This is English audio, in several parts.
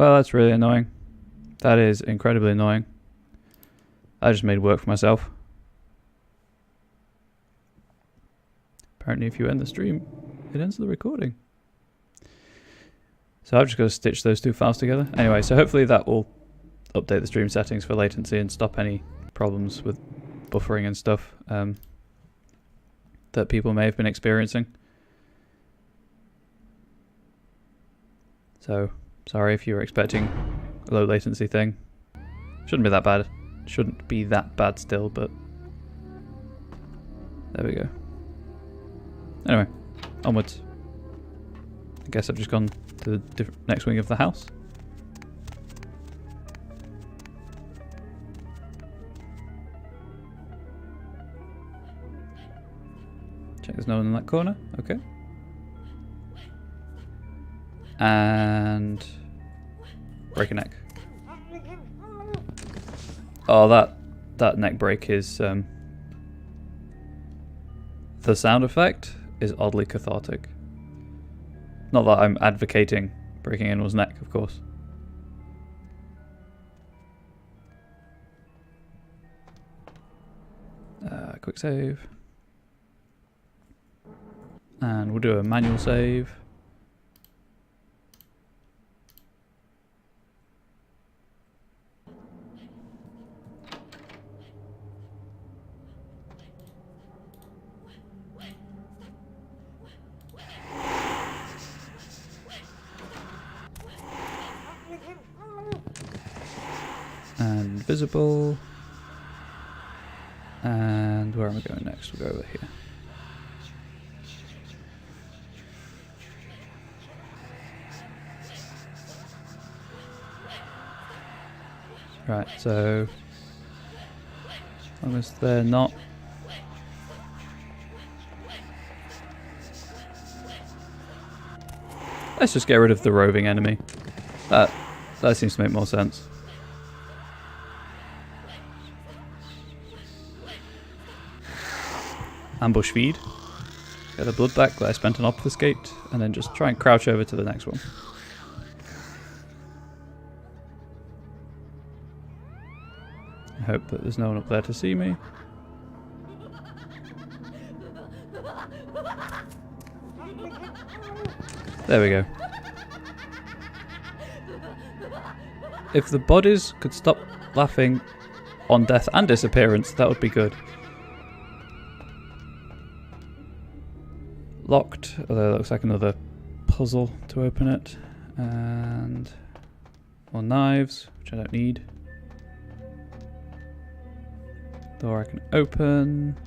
Well, that's really annoying. That is incredibly annoying. I just made work for myself. Apparently if you end the stream, it ends the recording. So I've just got to stitch those two files together. Anyway, so hopefully that will update the stream settings for latency and stop any problems with buffering and stuff that people may have been experiencing. So, sorry if you were expecting a low latency thing. Shouldn't be that bad. Shouldn't be that bad still, but there we go. Anyway, onwards. I guess I've just gone to the next wing of the house. Check there's no one in that corner. Okay. And break a neck. Oh, that neck break is the sound effect is oddly cathartic. Not that I'm advocating breaking anyone's neck, of course. Quick save. And we'll do a manual save. And visible. And where am I going next? We'll go over here. Right, so as long as they're not let's just get rid of the roving enemy. That seems to make more sense. Ambush feed. Get the blood back that I spent on obfuscate, and then just try and crouch over to the next one. I hope that there's no one up there to see me. There we go. If the bodies could stop laughing on death and disappearance, that would be good. Locked, although it looks like another puzzle to open it. And more knives, which I don't need. Door I can open.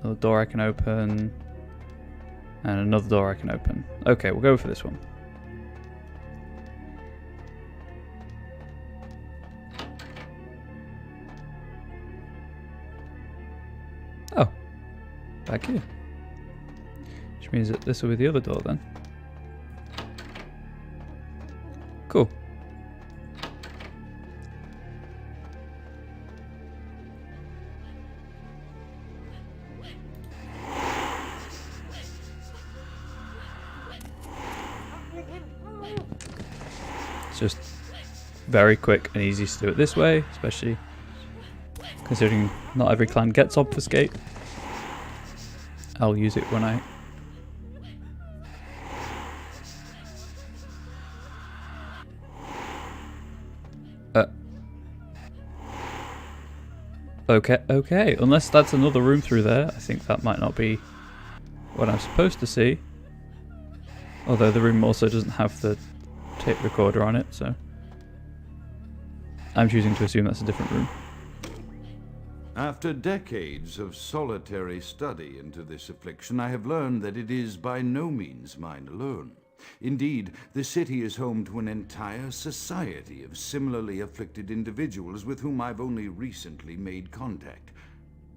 Another door I can open. And another door I can open. Okay, we'll go for this one. Oh, back here. Which means that this will be the other door then. Cool. It's just very quick and easy to do it this way, especially considering not every clan gets obfuscate. I'll use it when I... Okay, unless that's another room through there, I think that might not be what I'm supposed to see. Although the room also doesn't have the tape recorder on it, so I'm choosing to assume that's a different room. After decades of solitary study into this affliction, I have learned that it is by no means mine alone. Indeed, the city is home to an entire society of similarly afflicted individuals with whom I've only recently made contact.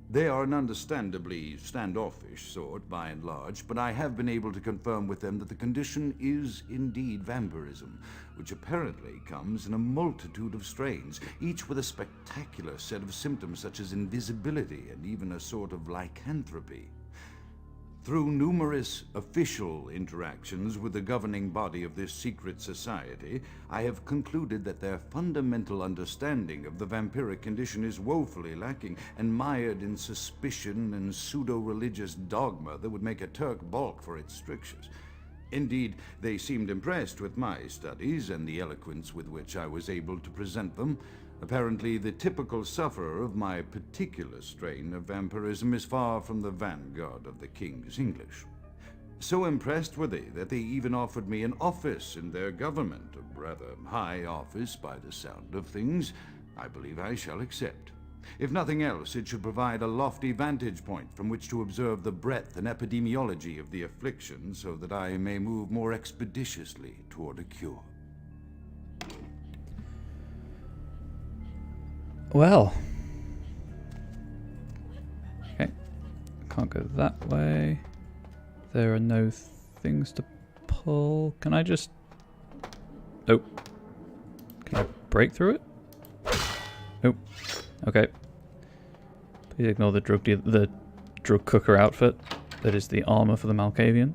They are an understandably standoffish sort, by and large, but I have been able to confirm with them that the condition is indeed vampirism, which apparently comes in a multitude of strains, each with a spectacular set of symptoms such as invisibility and even a sort of lycanthropy. Through numerous official interactions with the governing body of this secret society, I have concluded that their fundamental understanding of the vampiric condition is woefully lacking and mired in suspicion and pseudo-religious dogma that would make a Turk balk for its strictures. Indeed, they seemed impressed with my studies and the eloquence with which I was able to present them. Apparently, the typical sufferer of my particular strain of vampirism is far from the vanguard of the King's English. So impressed were they that they even offered me an office in their government, a rather high office by the sound of things. I believe I shall accept. If nothing else, it should provide a lofty vantage point from which to observe the breadth and epidemiology of the affliction, so that I may move more expeditiously toward a cure. Well. Okay. Can't go that way. There are no things to pull. Can I just... Oh. Can I break through it? Oh. Okay. Please ignore the drug cooker outfit. That is the armor for the Malkavian.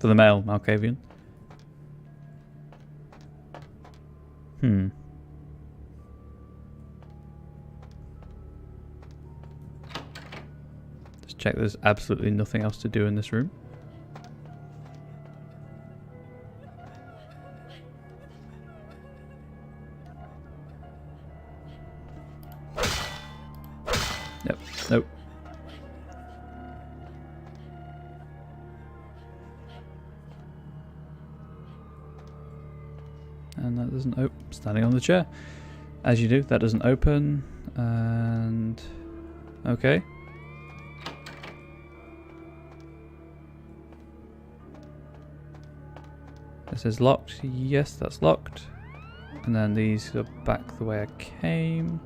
For the male Malkavian. Just check there's absolutely nothing else to do in this room. Yep, nope. And that doesn't open. Standing on the chair. As you do, that doesn't open. And... okay. This is locked. Yes, that's locked. And then these go back the way I came.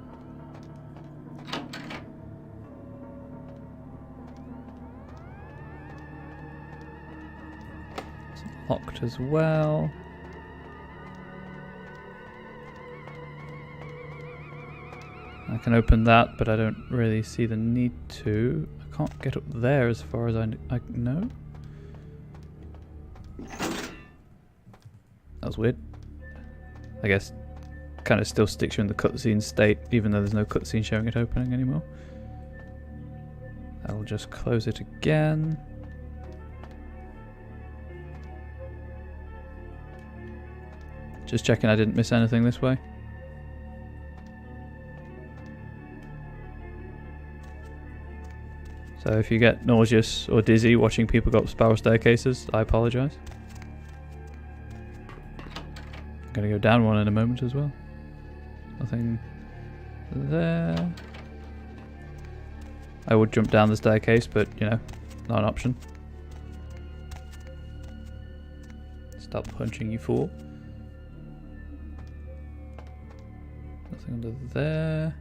It's locked as well. I can open that, but I don't really see the need to. I can't get up there as far as I know. That was weird. I guess kind of still sticks you in the cutscene state, even though there's no cutscene showing it opening anymore. I'll just close it again. Just checking I didn't miss anything this way. So if you get nauseous or dizzy watching people go up spiral staircases, I apologise. I'm going to go down one in a moment as well. Nothing there. I would jump down the staircase, but, you know, not an option. Stop punching, you fool. Nothing under there.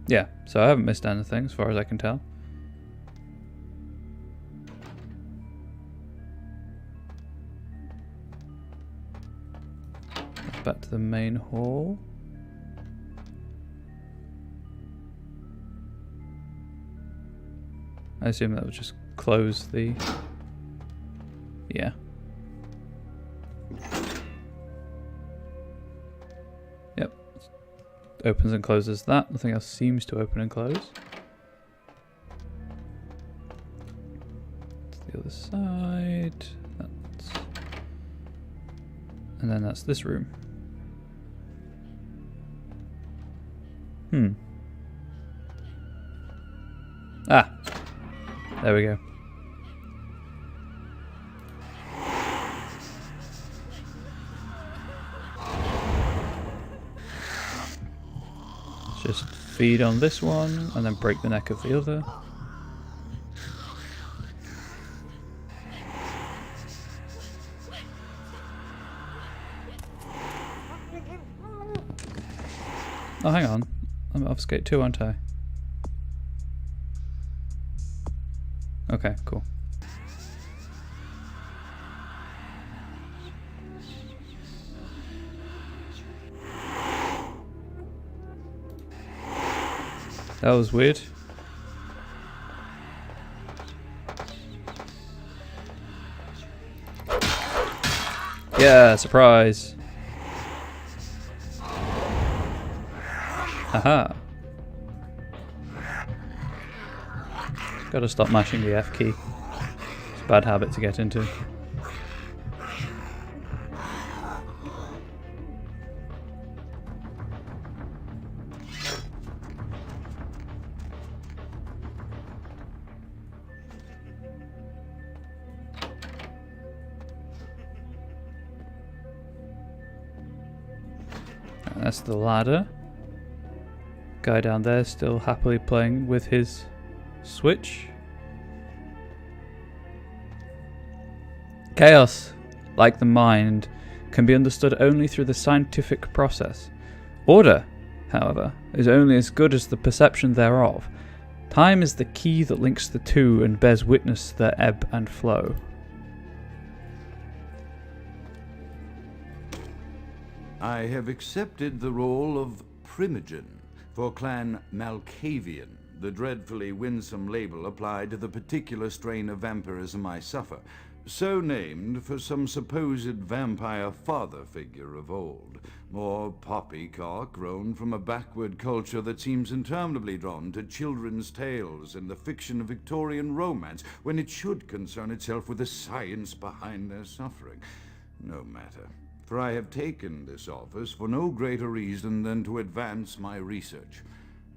Yeah, so I haven't missed anything as far as I can tell. Back to the main hall. I assume that would just close the... yeah. Yep. Opens and closes that. Nothing else seems to open and close. To the other side. That's... and then that's this room. Ah, there we go. Let's just feed on this one and then break the neck of the other. Oh, hang on. I'm obfuscate too, aren't I? Okay, cool. That was weird. Yeah, surprise. Haha. Gotta stop mashing the F key. It's a bad habit to get into. That's the ladder. Guy down there still happily playing with his Switch. Chaos, like the mind, can be understood only through the scientific process. Order, however, is only as good as the perception thereof. Time is the key that links the two and bears witness to their ebb and flow. I have accepted the role of Primogen for Clan Malkavian, the dreadfully winsome label applied to the particular strain of vampirism I suffer, so named for some supposed vampire father figure of old, more poppycock grown from a backward culture that seems interminably drawn to children's tales and the fiction of Victorian romance, when it should concern itself with the science behind their suffering. No matter. For I have taken this office for no greater reason than to advance my research.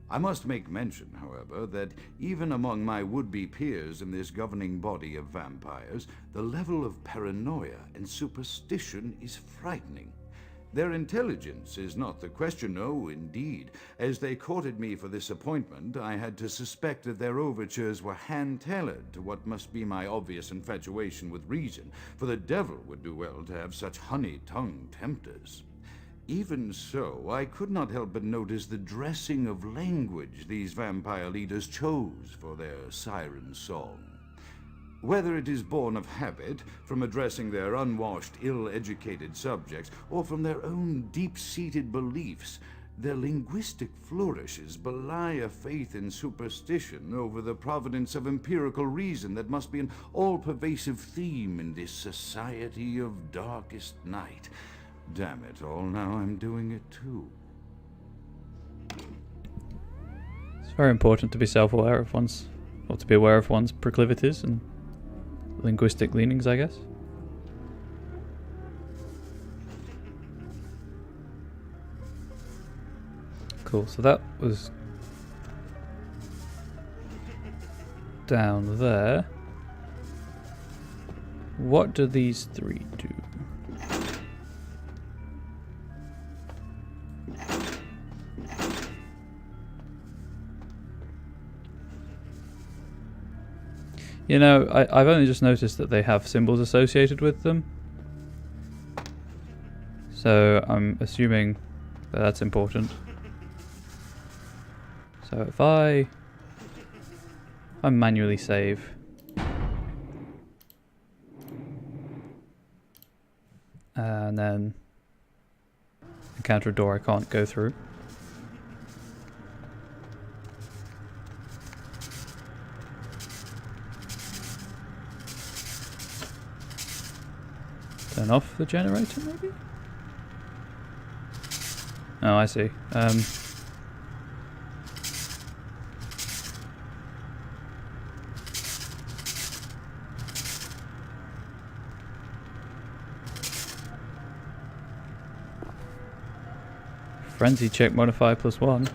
I must make mention, however, that even among my would-be peers in this governing body of vampires, the level of paranoia and superstition is frightening. Their intelligence is not the question, no, indeed. As they courted me for this appointment, I had to suspect that their overtures were hand-tailored to what must be my obvious infatuation with reason, for the devil would do well to have such honey-tongued tempters. Even so, I could not help but notice the dressing of language these vampire leaders chose for their siren song. Whether it is born of habit, from addressing their unwashed, ill-educated subjects, or from their own deep-seated beliefs, their linguistic flourishes belie a faith in superstition over the providence of empirical reason that must be an all-pervasive theme in this society of darkest night. Damn it all, now I'm doing it too. It's very important to be self-aware of one's, or to be aware of one's proclivities and linguistic leanings, I guess. Cool, so that was down there. What do these three do? You know, I've only just noticed that they have symbols associated with them. So I'm assuming that that's important. So if I manually save. And then encounter a door I can't go through. Turn off the generator, maybe? Oh, I see. Frenzy check modify +1. Well,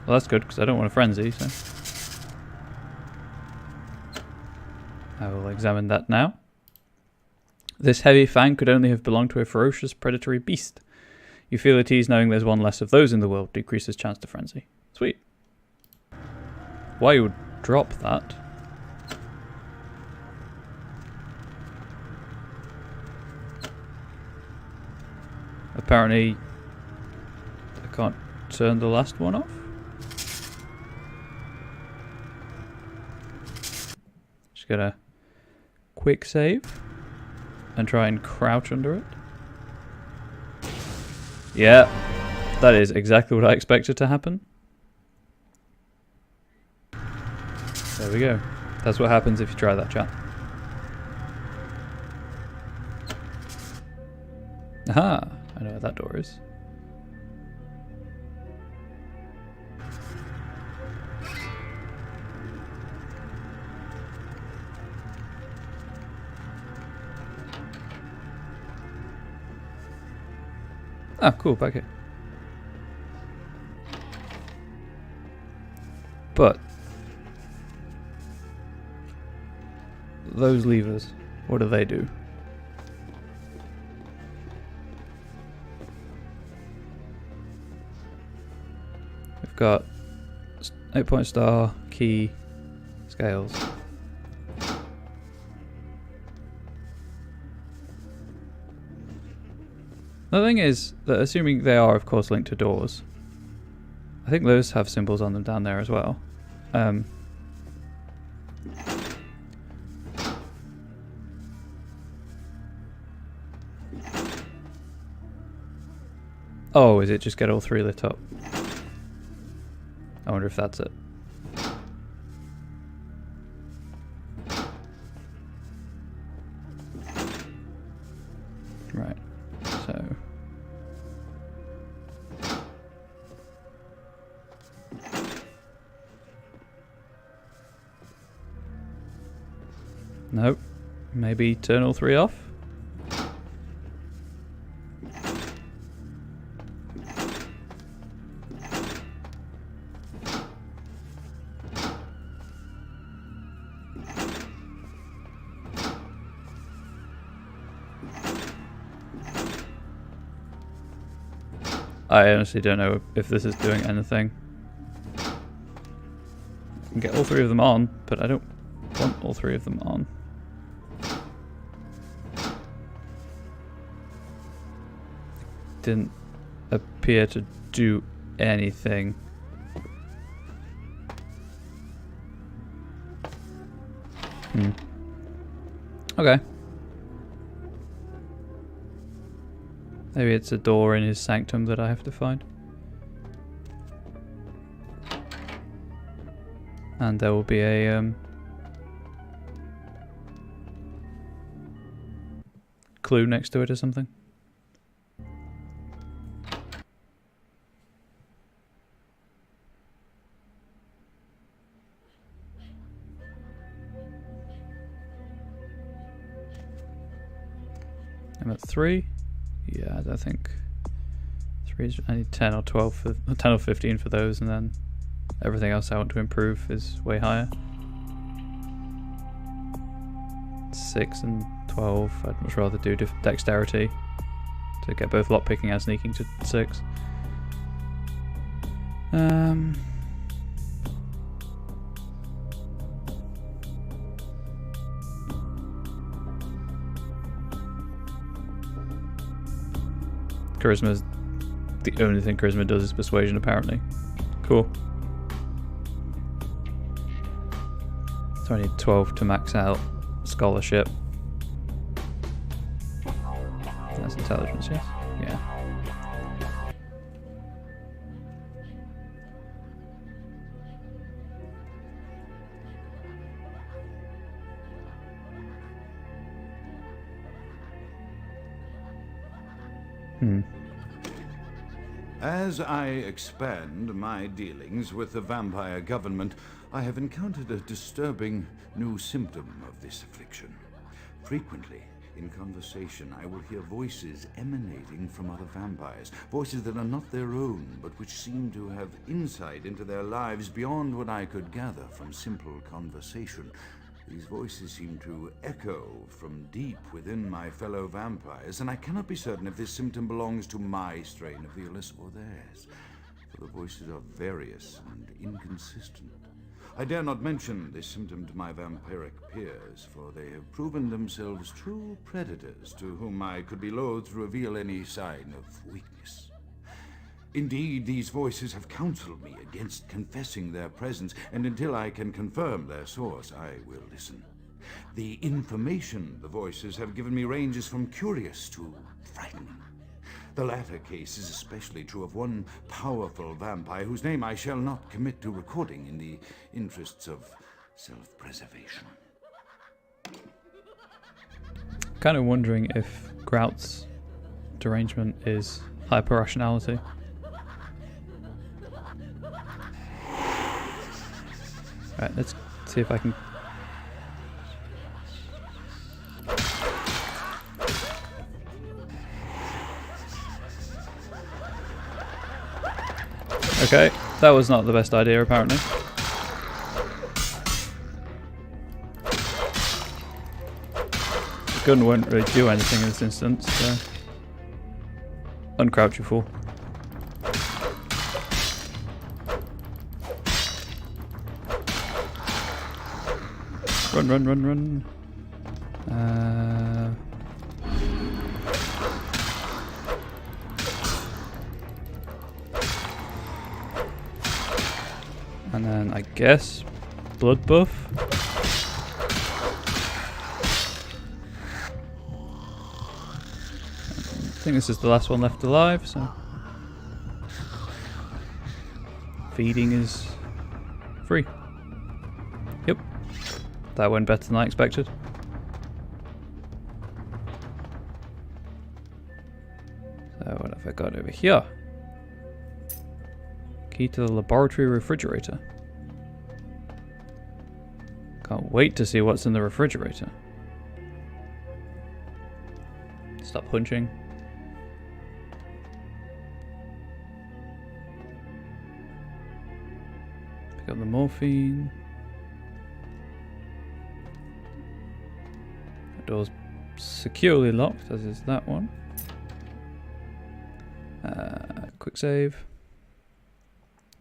that's good, because I don't want a frenzy, so... I will examine that now. This heavy fang could only have belonged to a ferocious predatory beast. You feel at ease knowing there's one less of those in the world, decreases chance to frenzy. Sweet. Why you would drop that? Apparently, I can't turn the last one off. Just gonna quick save. And try and crouch under it. Yeah, that is exactly what I expected to happen. There we go. That's what happens if you try that, chat. Aha! I know where that door is. Ah, cool, back here. But those levers, what do they do? We've got 8-point star, key, scales. The thing is that assuming they are of course linked to doors, I think those have symbols on them down there as well. Oh, is it just get all three lit up? I wonder if that's it. Right, so... Nope. Maybe turn all three off? I honestly don't know if this is doing anything. I can get all three of them on, but I don't want all three of them on. Didn't appear to do anything. Okay. Maybe it's a door in his sanctum that I have to find. And there will be a clue next to it or something. I'm at 3. Yeah, I don't think 3 is. I need 10 or 12 for 10 or 15 for those, and then everything else I want to improve is way higher. 6 and 12. I'd much rather do dexterity to get both lockpicking and sneaking to 6. Charisma's the only thing charisma does is persuasion, apparently. Cool. So I need 12 to max out scholarship. That's intelligence, yes? Yeah. As I expand my dealings with the vampire government, I have encountered a disturbing new symptom of this affliction. Frequently, in conversation, I will hear voices emanating from other vampires, voices that are not their own, but which seem to have insight into their lives beyond what I could gather from simple conversation. These voices seem to echo from deep within my fellow vampires, and I cannot be certain if this symptom belongs to my strain of the illness or theirs, for the voices are various and inconsistent. I dare not mention this symptom to my vampiric peers, for they have proven themselves true predators to whom I could be loath to reveal any sign of weakness. Indeed, these voices have counseled me against confessing their presence, and until I can confirm their source, I will listen. The information the voices have given me ranges from curious to frightening. The latter case is especially true of one powerful vampire whose name I shall not commit to recording in the interests of self-preservation. Kind of wondering if Grout's derangement is hyper-rationality. Right, let's see if I can... Okay, that was not the best idea apparently. The gun won't really do anything in this instance, so... Uncrouch, you fool. Run, run, run, run. And then I guess blood buff. I think this is the last one left alive, so feeding is free. Yep. That went better than I expected. So what have I got over here? Key to the laboratory refrigerator. Can't wait to see what's in the refrigerator. Stop hunching. Pick up the morphine. The door's securely locked, as is that one. Quick save.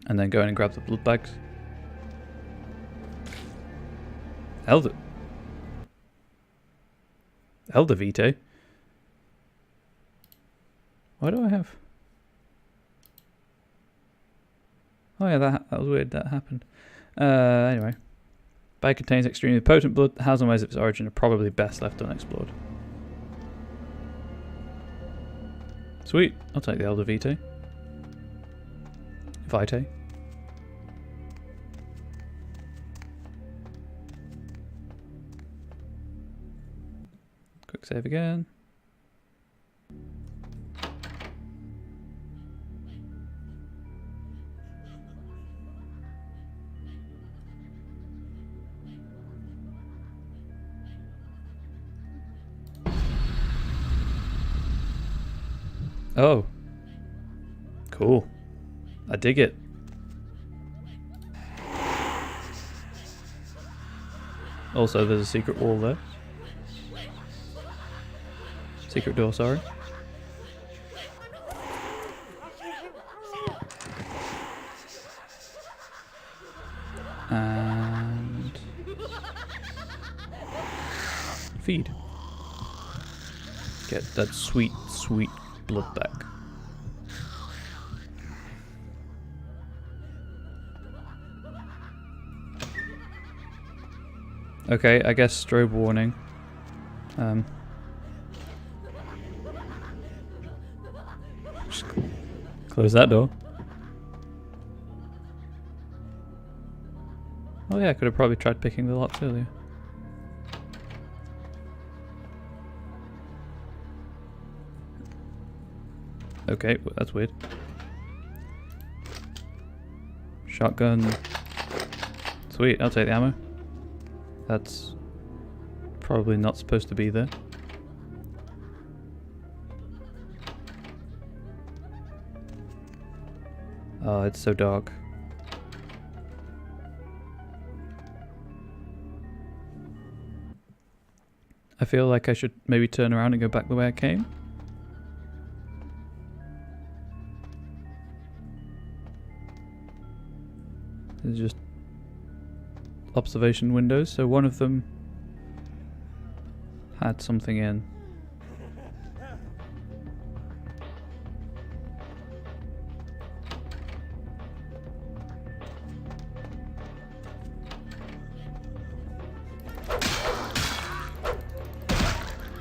And then go in and grab the blood bags. Elder Vitae? Why do I have... Oh yeah, that was weird, that happened. Anyway. Bag contains extremely potent blood. Hows and ways of its origin are probably best left unexplored. Sweet, I'll take the Elder Vitae. Vitae. Quick save again. Oh. Cool. I dig it. Also, there's a secret wall there. Secret door, sorry. And... feed. Get that sweet, sweet blood back. Okay, I guess strobe warning. Just close that door. Oh yeah, I could have probably tried picking the locks earlier. Okay, well, that's weird. Shotgun. Sweet, I'll take the ammo. That's probably not supposed to be there. Oh, it's so dark. I feel like I should maybe turn around and go back the way I came. There's just observation windows, so one of them had something in.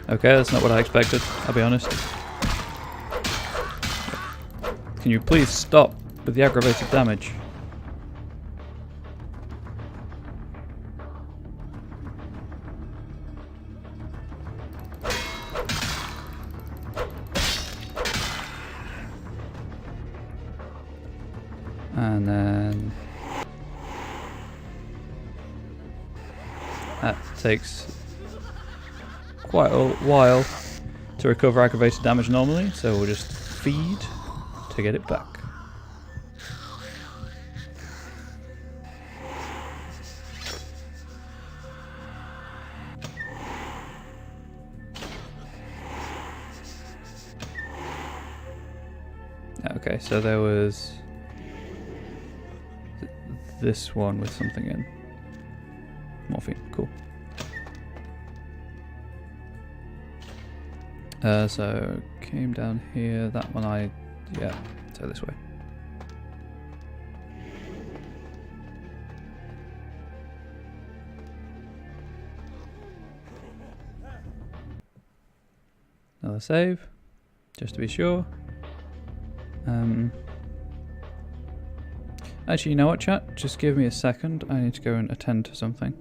Okay, that's not what I expected, I'll be honest. Can you please stop with the aggravated damage? And then that takes quite a while to recover aggravated damage normally, so we'll just feed to get it back. Okay, so there was this one with something in. Morphine, cool. So came down here, that one yeah, so this way. Another save, just to be sure. Actually, you know what, chat? Just give me a second. I need to go and attend to something.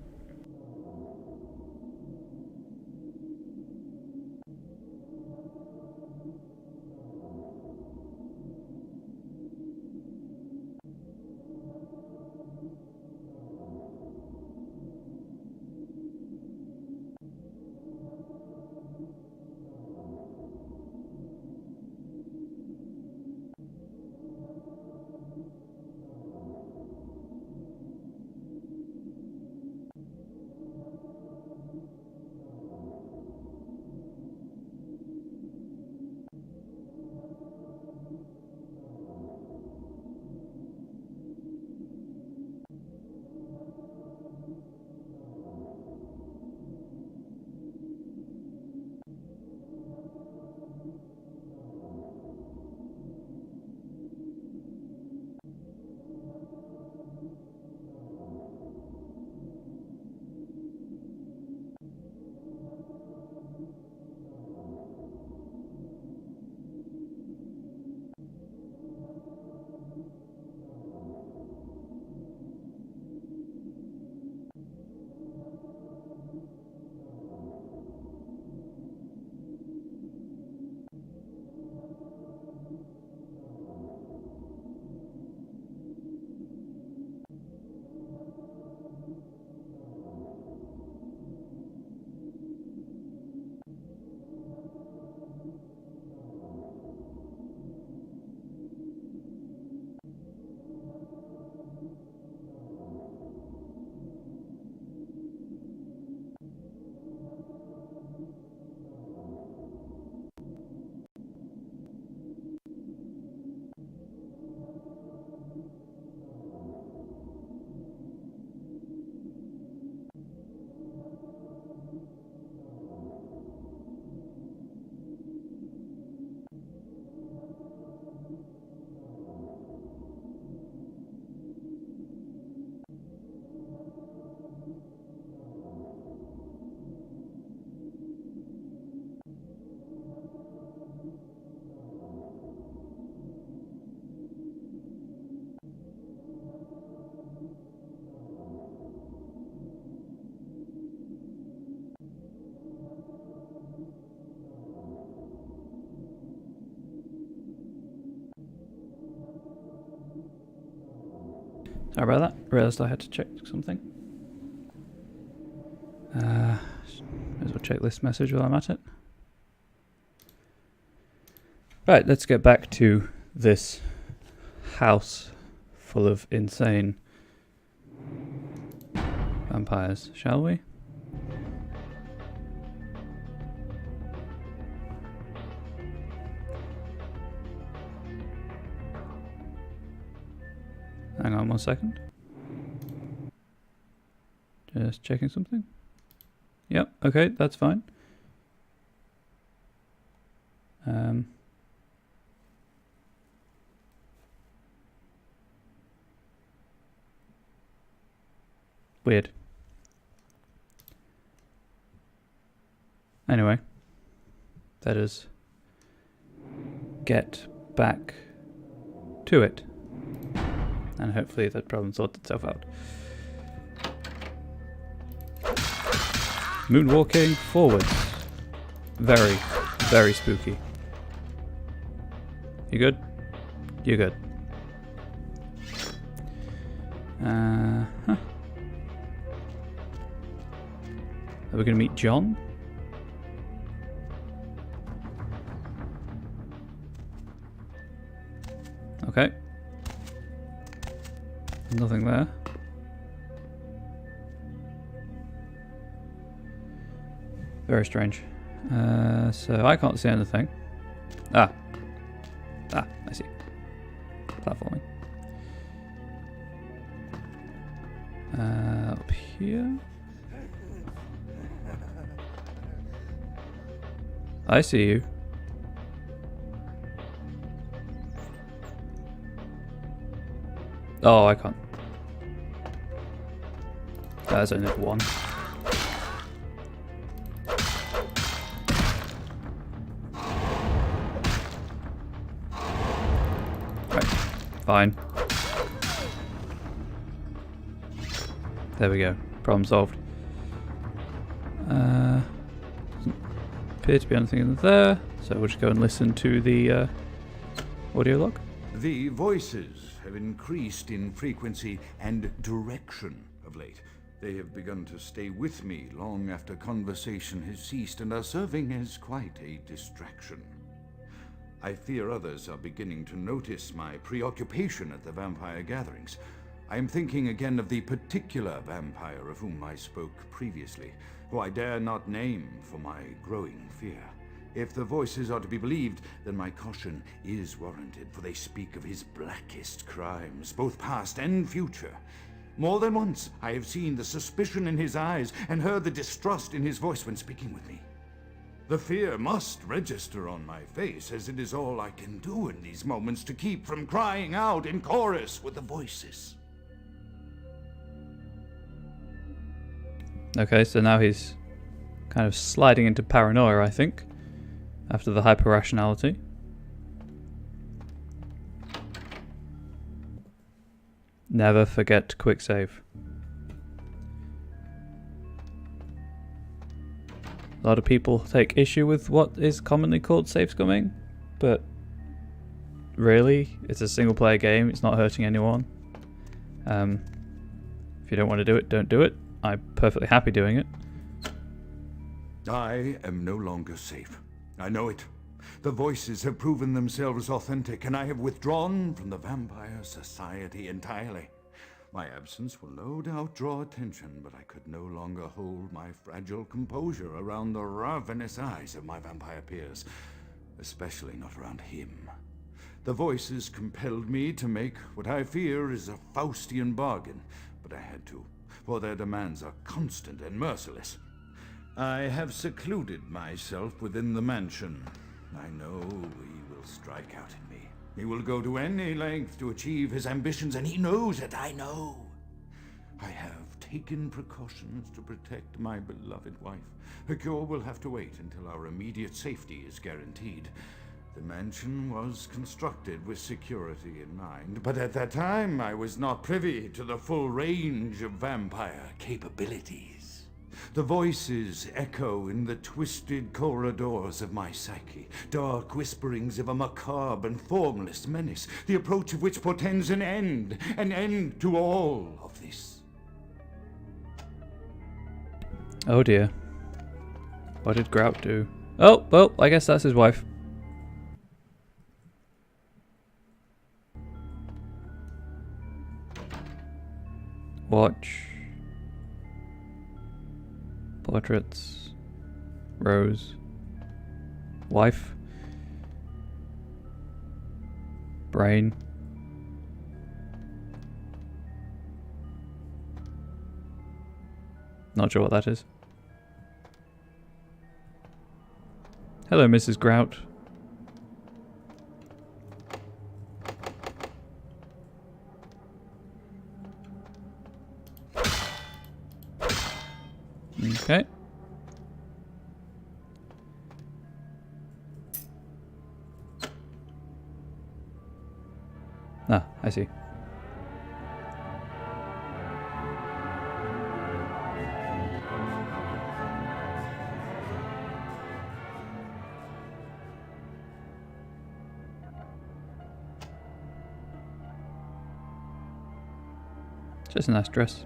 Sorry about that. Realised I had to check something. May as well check this message while I'm at it. Right, let's get back to this house full of insane vampires, shall we? Hang on 1 second. Just checking something. Yep, okay, that's fine. Weird. Anyway, let us get back to it. And hopefully that problem sorts itself out. Moonwalking forwards. Very, very spooky. You good? You good. Huh. Are we going to meet John? Okay. Nothing there. Very strange. So I can't see anything. Ah, I see. Platforming. Up here. I see you. Oh, I can't. There's only one. Right, fine. There we go. Problem solved. Doesn't appear to be anything in there, so we'll just go and listen to the audio log. The voices have increased in frequency and direction of late. They have begun to stay with me long after conversation has ceased and are serving as quite a distraction. I fear others are beginning to notice my preoccupation at the vampire gatherings. I am thinking again of the particular vampire of whom I spoke previously, who I dare not name for my growing fear. If the voices are to be believed, then my caution is warranted, for they speak of his blackest crimes, both past and future. More than once I have seen the suspicion in his eyes and heard the distrust in his voice when speaking with me. The fear must register on my face, as it is all I can do in these moments to keep from crying out in chorus with the voices. Okay, so now he's kind of sliding into paranoia, I think, after the hyper-rationality. Never forget quick save. A lot of people take issue with what is commonly called save scumming, but really, it's a single player game, it's not hurting anyone. If you don't want to do it, don't do it. I'm perfectly happy doing it. I am no longer safe. I know it. The voices have proven themselves authentic, and I have withdrawn from the Vampire Society entirely. My absence will no doubt draw attention, but I could no longer hold my fragile composure around the ravenous eyes of my vampire peers, especially not around him. The voices compelled me to make what I fear is a Faustian bargain, but I had to, for their demands are constant and merciless. I have secluded myself within the mansion. I know he will strike out at me. He will go to any length to achieve his ambitions, and he knows it, I know. I have taken precautions to protect my beloved wife. Her cure will have to wait until our immediate safety is guaranteed. The mansion was constructed with security in mind, but at that time I was not privy to the full range of vampire capabilities. The voices echo in the twisted corridors of my psyche, dark whisperings of a macabre and formless menace, the approach of which portends an end to all of this. Oh dear. What did Grout do? Oh, well, I guess that's his wife. Watch. Portraits. Rose. Wife. Brain. Not sure what that is. Hello, Mrs. Grout. Okay. Ah, I see. Just a nice dress.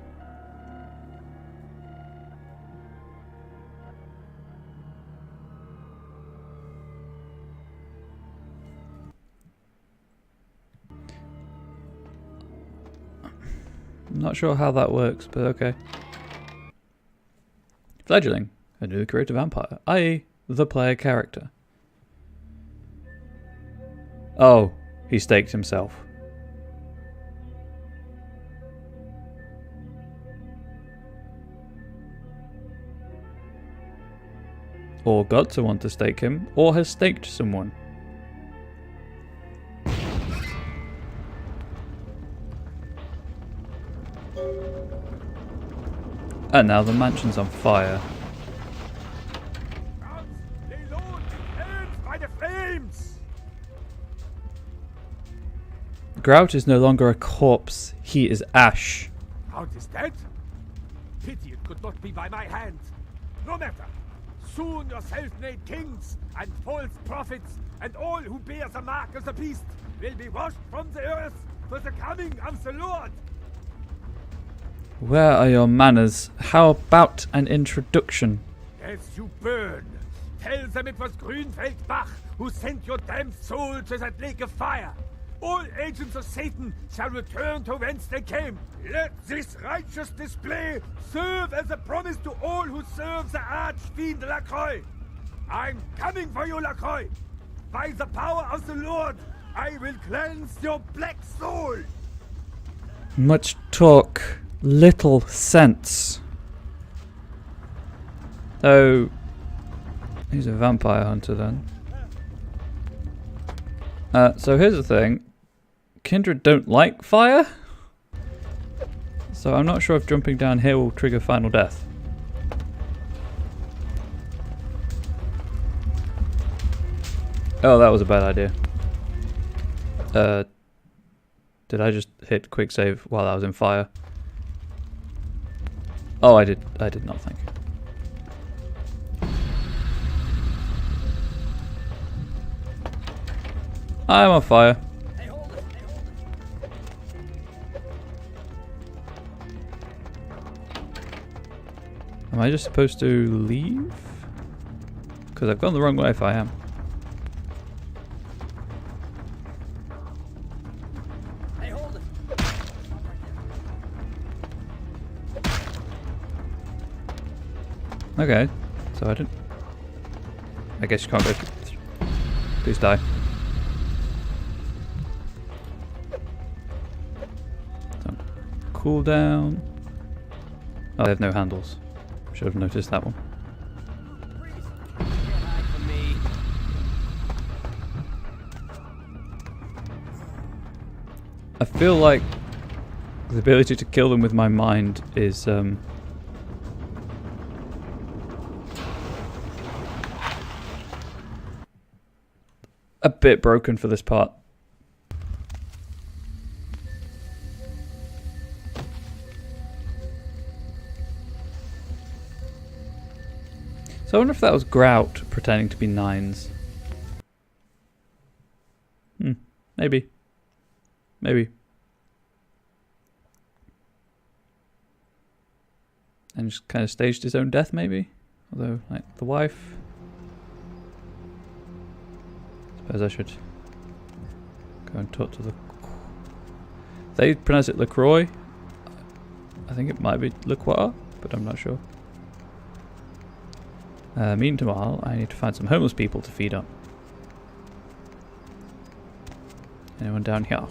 I'm not sure how that works, but okay. Fledgling, a newly created vampire, i.e. the player character. Oh, he staked himself. Or got someone to stake him, or has staked someone. And now the mansion's on fire. Grout is no longer a corpse, he is ash. Grout is dead? Pity it could not be by my hand. No matter. Soon your self-made kings and false prophets and all who bear the mark of the beast will be washed from the earth for the coming of the Lord. Where are your manners? How about an introduction? As you burn, tell them it was Grünfeld Bach who sent your damned soul to that lake of fire. All agents of Satan shall return to whence they came. Let this righteous display serve as a promise to all who serve the archfiend Lacroix. I'm coming for you, Lacroix. By the power of the Lord, I will cleanse your black soul. Much talk, little sense. Oh, he's a vampire hunter then. So here's the thing. Kindred don't like fire, so I'm not sure if jumping down here will trigger final death. Oh, that was a bad idea. Did I just hit quick save while I was in fire? Oh, I did not think. I'm on fire. Am I just supposed to leave? Because I've gone the wrong way if I am. Okay, so I didn't. I guess you can't go. Please die. Cooldown. Oh, they have no handles. Should have noticed that one. I feel like the ability to kill them with my mind is a bit broken for this part. So I wonder if that was Grout pretending to be Nines. Maybe. Maybe. And just kind of staged his own death, maybe? Although, like, the wife... Suppose I should go and talk to the... They pronounce it LaCroix. I think it might be LaCroix, but I'm not sure. Meanwhile, I need to find some homeless people to feed on. Anyone down here?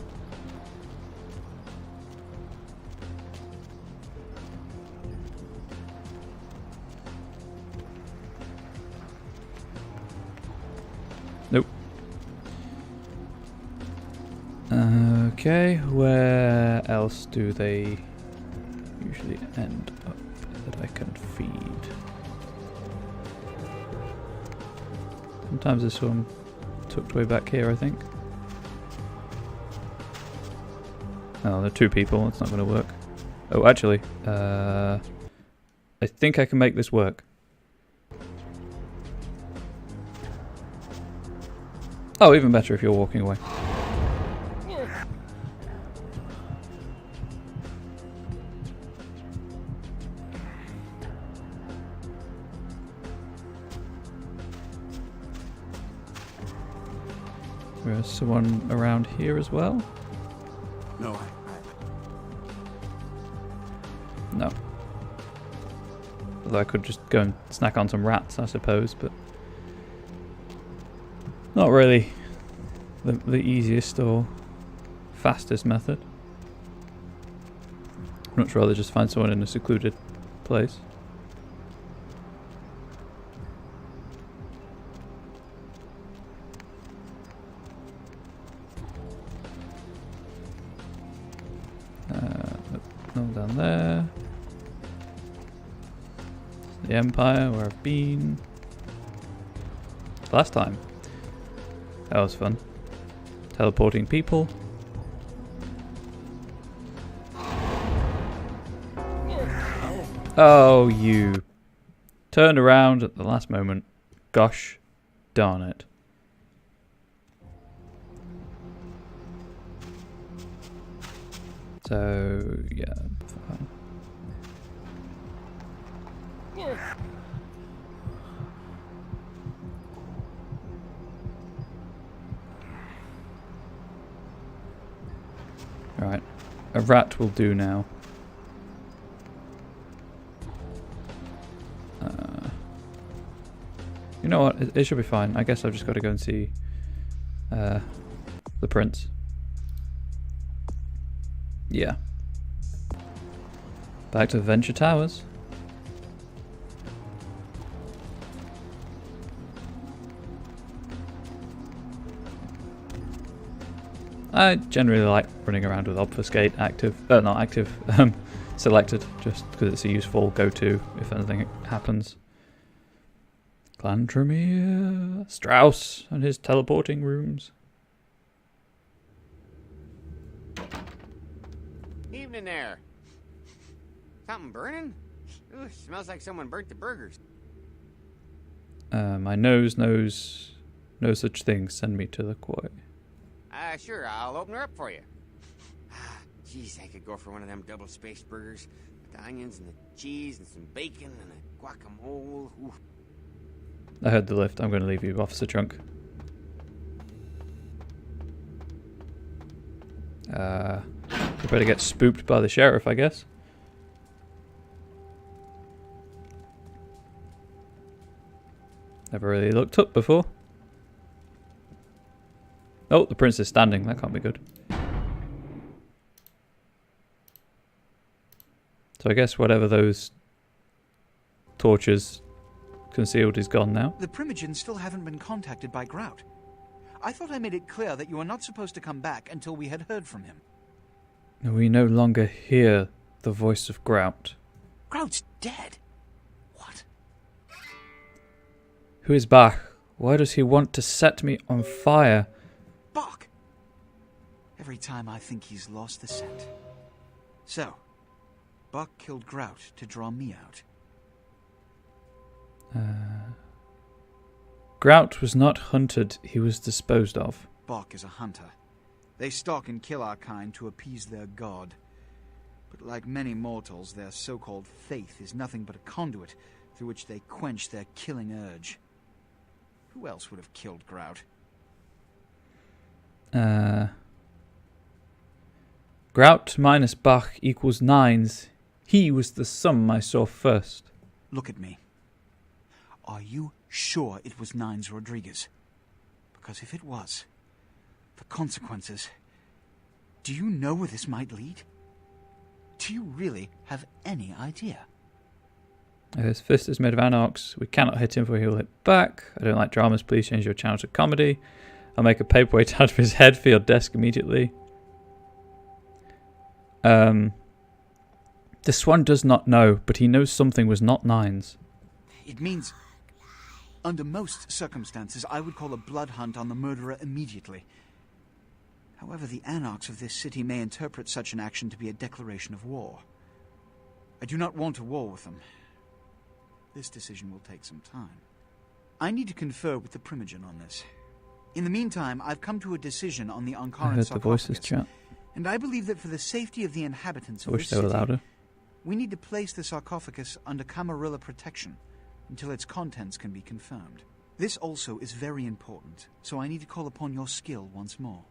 Nope. Okay, where else do they usually end up that I can feed? Sometimes this one tucked way back here, I think. Oh, there are two people, it's not going to work. Oh, actually, I think I can make this work. Oh, even better if you're walking away. There's someone around here as well? No, No. Although I could just go and snack on some rats, I suppose, but not really the easiest or fastest method. Much rather just find someone in a secluded place. No down there. The Empire, where I've been last time. That was fun. Teleporting people. Oh, you turned around at the last moment. Gosh darn it. So, yeah. Fine. Alright. A rat will do now. You know what? It should be fine. I guess I've just got to go and see the prince. Yeah. Back to Venture Towers. I generally like running around with Obfuscate not active, selected, just because it's a useful go-to if anything happens. Glantramir, Strauss and his teleporting rooms. Evening there. Something burning? Ooh, smells like someone burnt the burgers. My nose knows no such thing. Send me to the quay. Sure, I'll open her up for you. Jeez, I could go for one of them double-spaced burgers with the onions and the cheese and some bacon and a guacamole. Ooh. I heard the lift. I'm going to leave you, Officer Trunk. You better get spooked by the sheriff, I guess. Never really looked up before. Oh, the prince is standing. That can't be good. So I guess whatever those torches concealed is gone now. The Primogens still haven't been contacted by Grout. I thought I made it clear that you were not supposed to come back until we had heard from him. We no longer hear the voice of Grout. Grout's dead? What? Who is Bach? Why does he want to set me on fire? Bach! Every time I think he's lost the scent. So, Bach killed Grout to draw me out. Grout was not hunted, he was disposed of. Bach is a hunter. They stalk and kill our kind to appease their god. But like many mortals, their so-called faith is nothing but a conduit through which they quench their killing urge. Who else would have killed Grout? Grout minus Bach equals 9s. He was the sum I saw first. Look at me. Are you sure it was Nines Rodriguez? Because if it was, the consequences... Do you know where this might lead? Do you really have any idea? His fist is made of anarchs. We cannot hit him for he'll hit back. I don't like dramas. Please change your channel to comedy. I'll make a paperweight out of his head for your desk immediately. This one does not know, but he knows something was not 9s. It means... Under most circumstances, I would call a blood hunt on the murderer immediately. However, the anarchs of this city may interpret such an action to be a declaration of war. I do not want a war with them. This decision will take some time. I need to confer with the Primogen on this. In the meantime, I've come to a decision on the Ankaran sarcophagus. I heard the voices chat. And I believe that for the safety of the inhabitants of I this wish they were city, louder. we need to place the sarcophagus under Camarilla protection until its contents can be confirmed. This also is very important, so I need to call upon your skill once more.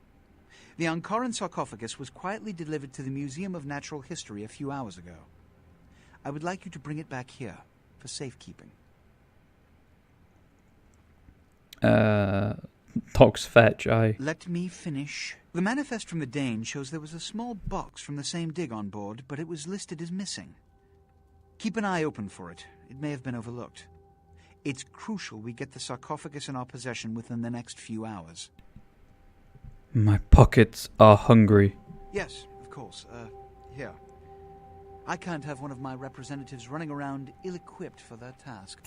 The Ankaran sarcophagus was quietly delivered to the Museum of Natural History a few hours ago. I would like you to bring it back here for safekeeping. Dog's fetch, Let me finish. The manifest from the Dane shows there was a small box from the same dig on board, but it was listed as missing. Keep an eye open for it. It may have been overlooked. It's crucial we get the sarcophagus in our possession within the next few hours. My pockets are hungry. Yes, of course. Here. I can't have one of my representatives running around ill-equipped for their task.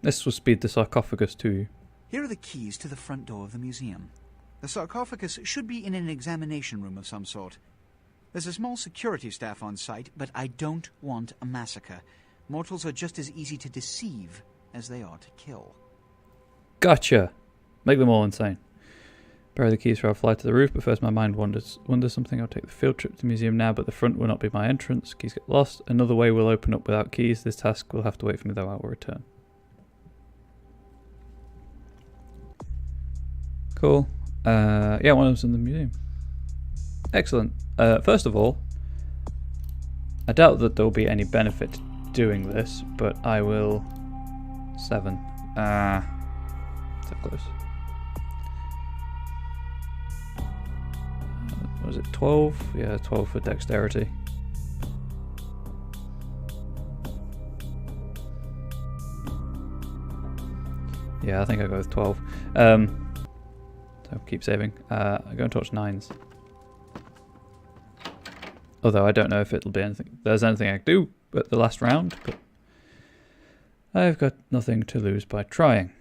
This will speed the sarcophagus to you. Here are the keys to the front door of the museum. The sarcophagus should be in an examination room of some sort. There's a small security staff on site, but I don't want a massacre. Mortals are just as easy to deceive as they are to kill. Gotcha! Make them all insane. Bury the keys for our flight to the roof, but first my mind wanders something. I'll take the field trip to the museum now, but the front will not be my entrance. Keys get lost. Another way will open up without keys. This task will have to wait for me, though I will return. Cool. Yeah, one of them's in the museum. Excellent. First of all, I doubt that there will be any benefit to doing this, but I will... 7. So close. What was it, 12? Yeah, 12 for dexterity. Yeah, I think I'll go with 12. So keep saving. I'm going to touch 9s. Although I don't know if it'll be anything. There's anything I can do at the last round, but I've got nothing to lose by trying.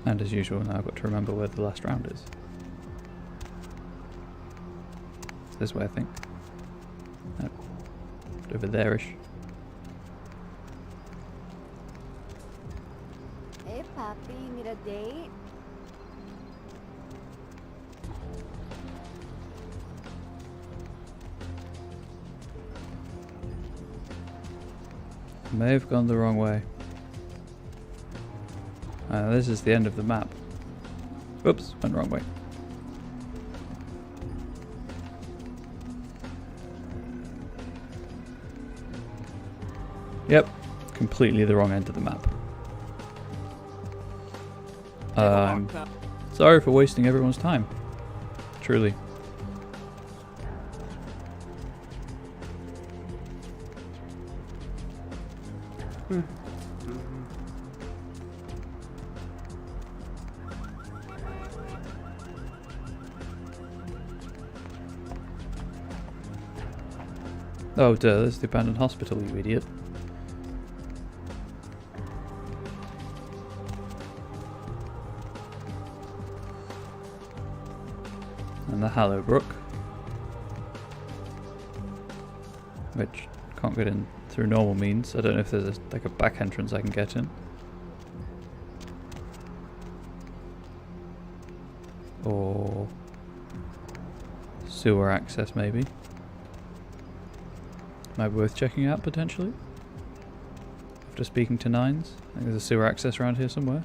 And as usual, now I've got to remember where the last round is. It's this way, I think. Nope. Over there-ish. Hey, Papi, you need a date? May have gone the wrong way. This is the end of the map. Oops, went the wrong way. Yep, completely the wrong end of the map. I'm sorry for wasting everyone's time. Truly. Oh, duh, there's the abandoned hospital, you idiot. And the Hallowbrook, which can't get in through normal means. I don't know if there's like a back entrance I can get in. Or sewer access, maybe. Might be worth checking out, potentially. After speaking to 9s. I think there's a sewer access around here somewhere.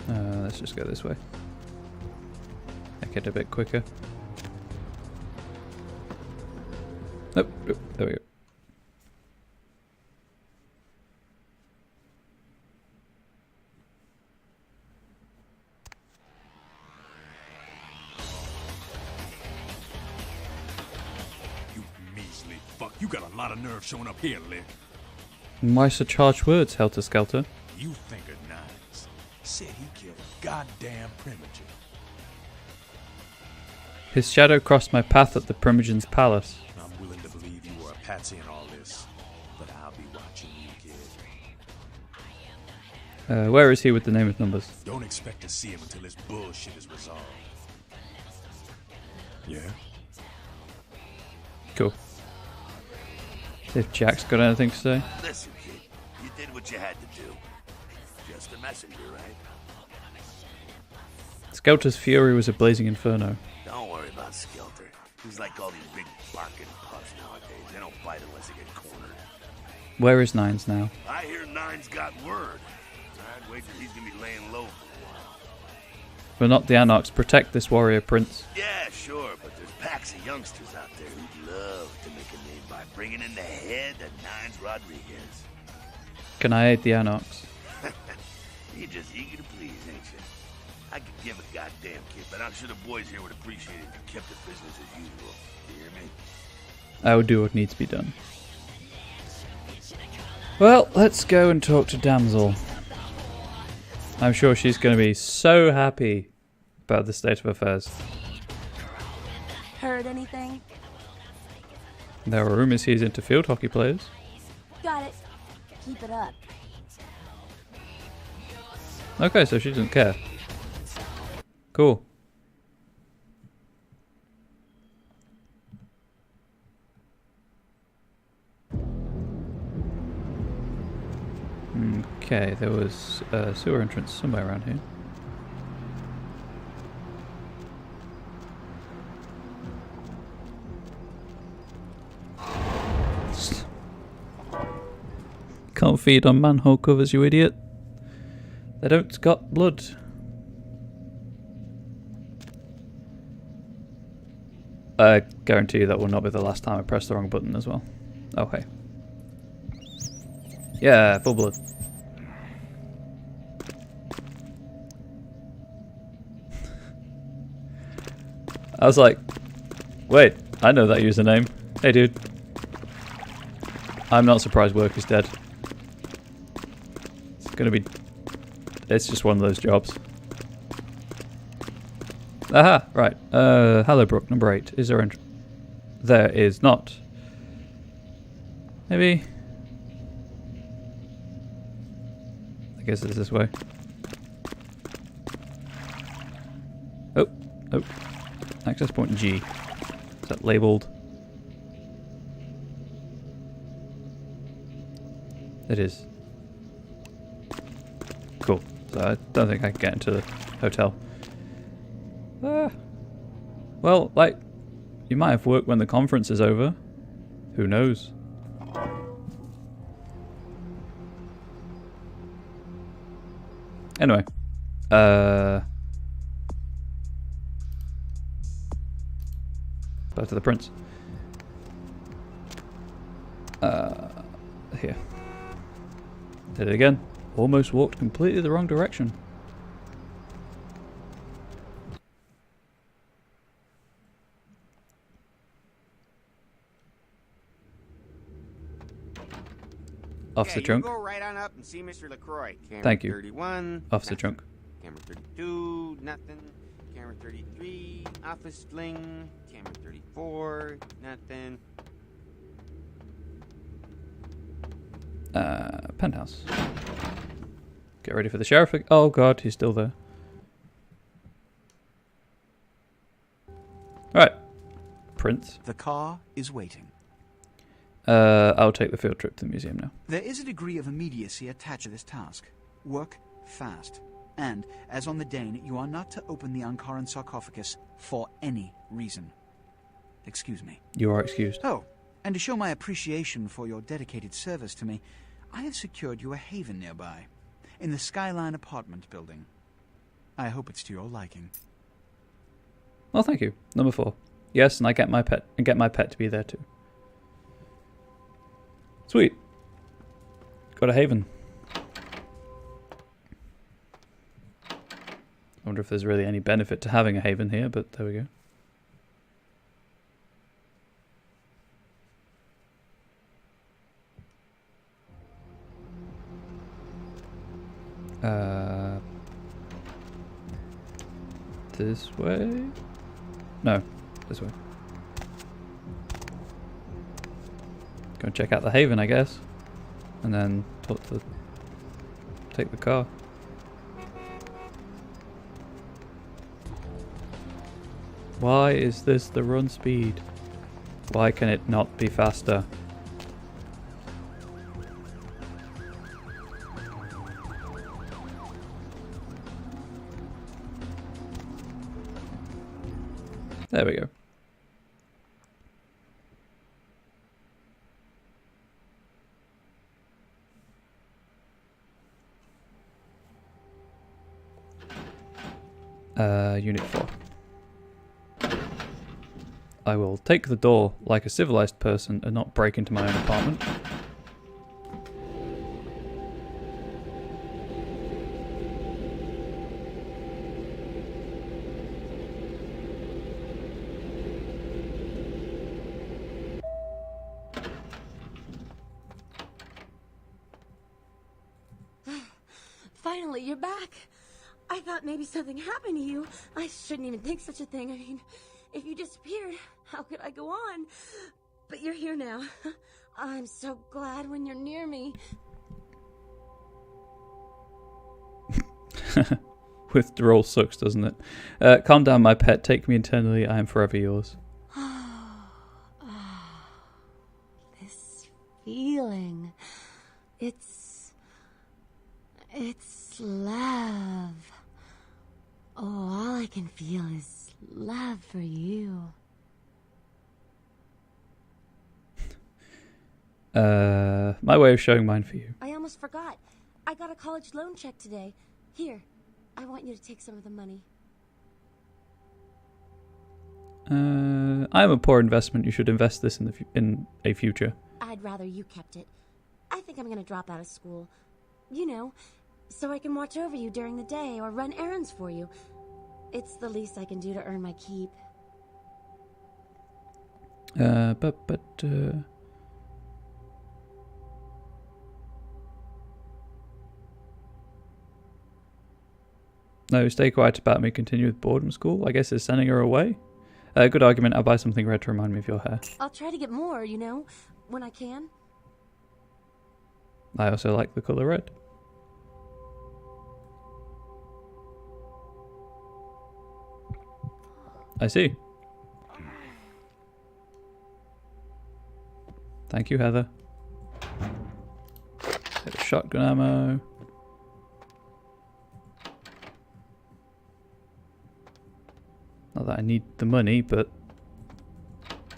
Let's just go this way. Make it a bit quicker. Nope, nope, there we go. You got a lot of nerve showing up here, Lick. Why such harsh words, Helter Skelter? You fingered 9s. Said he killed a goddamn primogen. His shadow crossed my path at the Primogen's palace. I'm willing to believe you were a patsy in all this, but I'll be watching you, kid. Where is he with the name of numbers? Don't expect to see him until this bullshit is resolved. Yeah? Cool. If Jack's got anything to say. Listen, kid, you did what you had to do. Just a messenger, right? Skelter's fury was a blazing inferno. Don't worry about Skelter. He's like all these big barking pups nowadays. They don't bite unless they get cornered. Where is Nines now? I hear Nine's got word. I'd wager he's gonna be laying low for a while. We're not the Anarchs. Protect this warrior, Prince. Yeah, sure, but there's packs of youngsters out there who'd love to make a name by bringing in the head of Nines Rodriguez. Can I aid the Anarchs? You're just eager to please, ain't you? I could give a goddamn kid, but I'm sure the boys here would appreciate it if you kept the business as usual. You hear me? I will do what needs to be done. Well, let's go and talk to Damsel. I'm sure she's going to be so happy about the state of affairs. Heard anything? There are rumors he's into field hockey players. Got it. Keep it up. Okay, so she doesn't care. Cool. Okay, there was a sewer entrance somewhere around here. Can't feed on manhole covers, you idiot. They don't got blood. I guarantee you that will not be the last time I press the wrong button as well. Okay. Yeah, full blood. I was like, wait, I know that username. Hey dude. I'm not surprised work is dead. It's gonna be... It's just one of those jobs. Aha, right. Hello Brook, number 8. Is there entry? There is not. Maybe... I guess it's this way. Oh, oh. Access point G. Is that labelled? It is. Cool. So I don't think I can get into the hotel. Well, like, you might have work when the conference is over. Who knows? Anyway. Back to the prince. Here. Did it again. Almost walked completely the wrong direction. Officer you Trunk. go right on up and see Mr. LaCroix. Camera Thank you. 31. Officer nothing. Trunk. Camera 32. Nothing. Camera 33. Office fling. Camera 34. Nothing. Penthouse. Get ready for the sheriff. Oh god, he's still there. Alright. Prince. The car is waiting. I'll take the field trip to the museum now. There is a degree of immediacy attached to this task. Work fast. And, as on the Dane, you are not to open the Ankaran sarcophagus for any reason. Excuse me. You are excused. Oh, and to show my appreciation for your dedicated service to me, I have secured you a haven nearby, in the Skyline apartment building. I hope it's to your liking. Well, thank you. Number 4. Yes, and I get my pet to be there too. Sweet. Got a haven. I wonder if there's really any benefit to having a haven here, but there we go. This way? No, this way. Go check out the haven, I guess. And then take the car. Why is this the run speed? Why can it not be faster? There we go. Unit 4. I will take the door like a civilized person and not break into my own apartment. Finally, you're back. I thought maybe something happened to you. I shouldn't even think such a thing. I mean, if you disappeared, how could I go on? But you're here now. I'm so glad when you're near me. Withdrawal sucks, doesn't it? Calm down, my pet. Take me internally. I am forever yours. This feeling. It's love. Oh, all I can feel is love for you. My way of showing mine for you. I almost forgot. I got a college loan check today. Here, I want you to take some of the money. I am a poor investment. You should invest this in a future. I'd rather you kept it. I think I'm gonna drop out of school. You know, so I can watch over you during the day or run errands for you. It's the least I can do to earn my keep. No, stay quiet about me. Continue with boredom school. I guess it's sending her away. Good argument. I'll buy something red to remind me of your hair. I'll try to get more, you know, when I can. I also like the colour red. I see. Thank you, Heather. Bit of shotgun ammo. Not that I need the money, but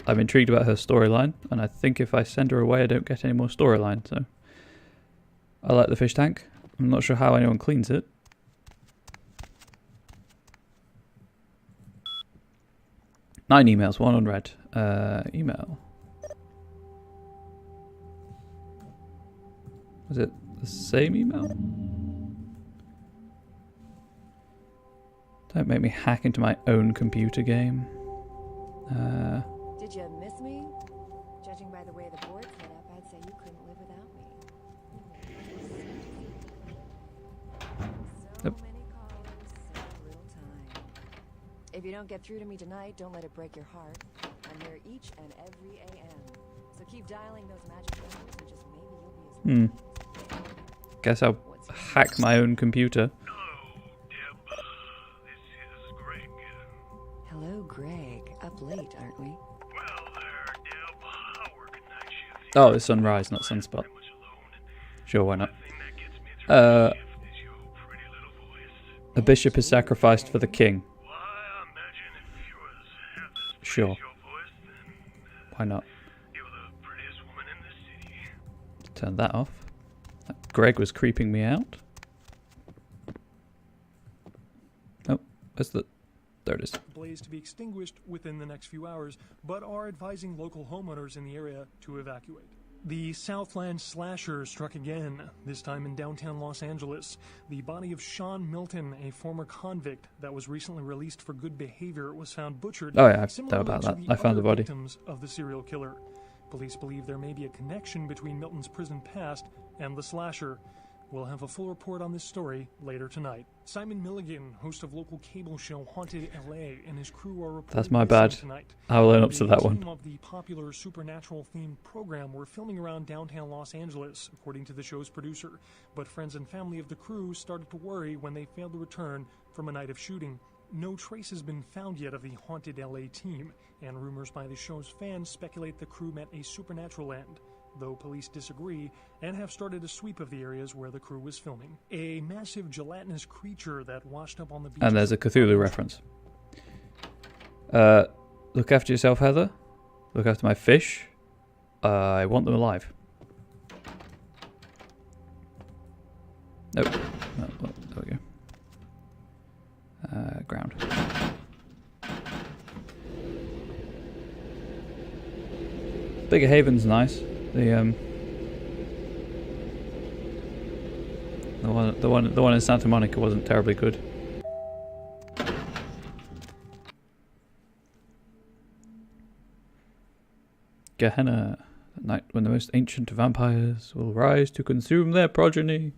I'm intrigued about her storyline, and I think if I send her away I don't get any more storyline, so I like the fish tank. I'm not sure how anyone cleans it. Nine emails, one unread. Email. Was it the same email? Don't make me hack into my own computer game. Did you miss me? Judging by the way the board's set up, I'd say you couldn't live without me. So many callers, so little time. If you don't get through to me tonight, don't let it break your heart. I'm here each and every AM. So keep dialing those magic numbers and just maybe you'll be as Guess I'll hack my own computer. Hello, Greg. Up late, aren't we? Oh, it's sunrise, not sunspot. Sure, why not? A bishop is sacrificed for the king. Sure. Why not? Turn that off. Greg was creeping me out. Oh, where's the... There it is. Blaze to be extinguished within the next few hours, but are advising local homeowners in the area to evacuate. The Southland slasher struck again, this time in downtown Los Angeles. The body of Sean Milton, a former convict that was recently released for good behavior, was found butchered. Oh yeah, I know about that. I found the body. Victims of the serial killer. Police believe there may be a connection between Milton's prison past and the slasher. We'll have a full report on this story later tonight. Simon Milligan, host of local cable show Haunted LA, and his crew are reporting That's my bad. Tonight. I will own up to that one. The of the popular supernatural-themed program were filming around downtown Los Angeles, according to the show's producer. But friends and family of the crew started to worry when they failed to return from a night of shooting. No trace has been found yet of the Haunted LA team, and rumors by the show's fans speculate the crew met a supernatural end, though police disagree and have started a sweep of the areas where the crew was filming. A massive gelatinous creature that washed up on the beach. And there's a Cthulhu reference. Look after yourself, Heather. Look after my fish. I want them alive. Nope. Oh, there we go. Ground. Bigger Haven's nice. The one in Santa Monica wasn't terribly good. Gehenna, the night when the most ancient vampires will rise to consume their progeny.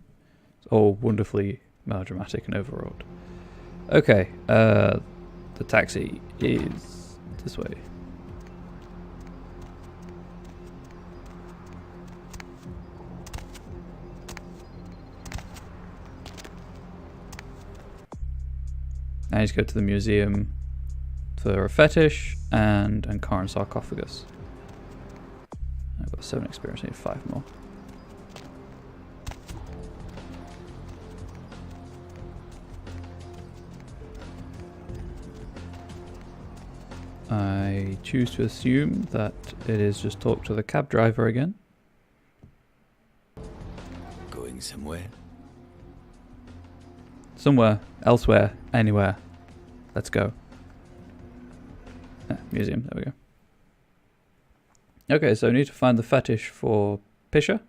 It's all wonderfully melodramatic and overwrought. Okay, the taxi is this way. I need to go to the museum for a fetish and Ankaran sarcophagus. I've got 7 experience, I need 5 more. I choose to assume that it is just talk to the cab driver again. Going somewhere? Somewhere, elsewhere, anywhere. Let's go. Museum, there we go. Okay, so I need to find the fetish for Pisha.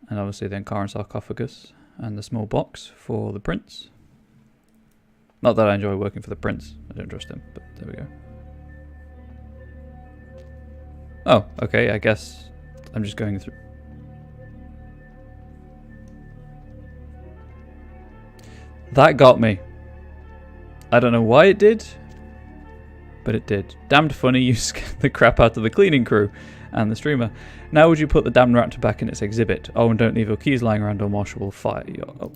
And obviously the Ankaran sarcophagus. And the small box for the prince. Not that I enjoy working for the prince. I don't trust him, but there we go. Oh, okay, I guess I'm just going through. That got me. I don't know why it did, but it did. Damned funny, you scared the crap out of the cleaning crew and the streamer. Now would you put the damned raptor back in its exhibit? Oh, and don't leave your keys lying around or Marshall will fire your... Oh.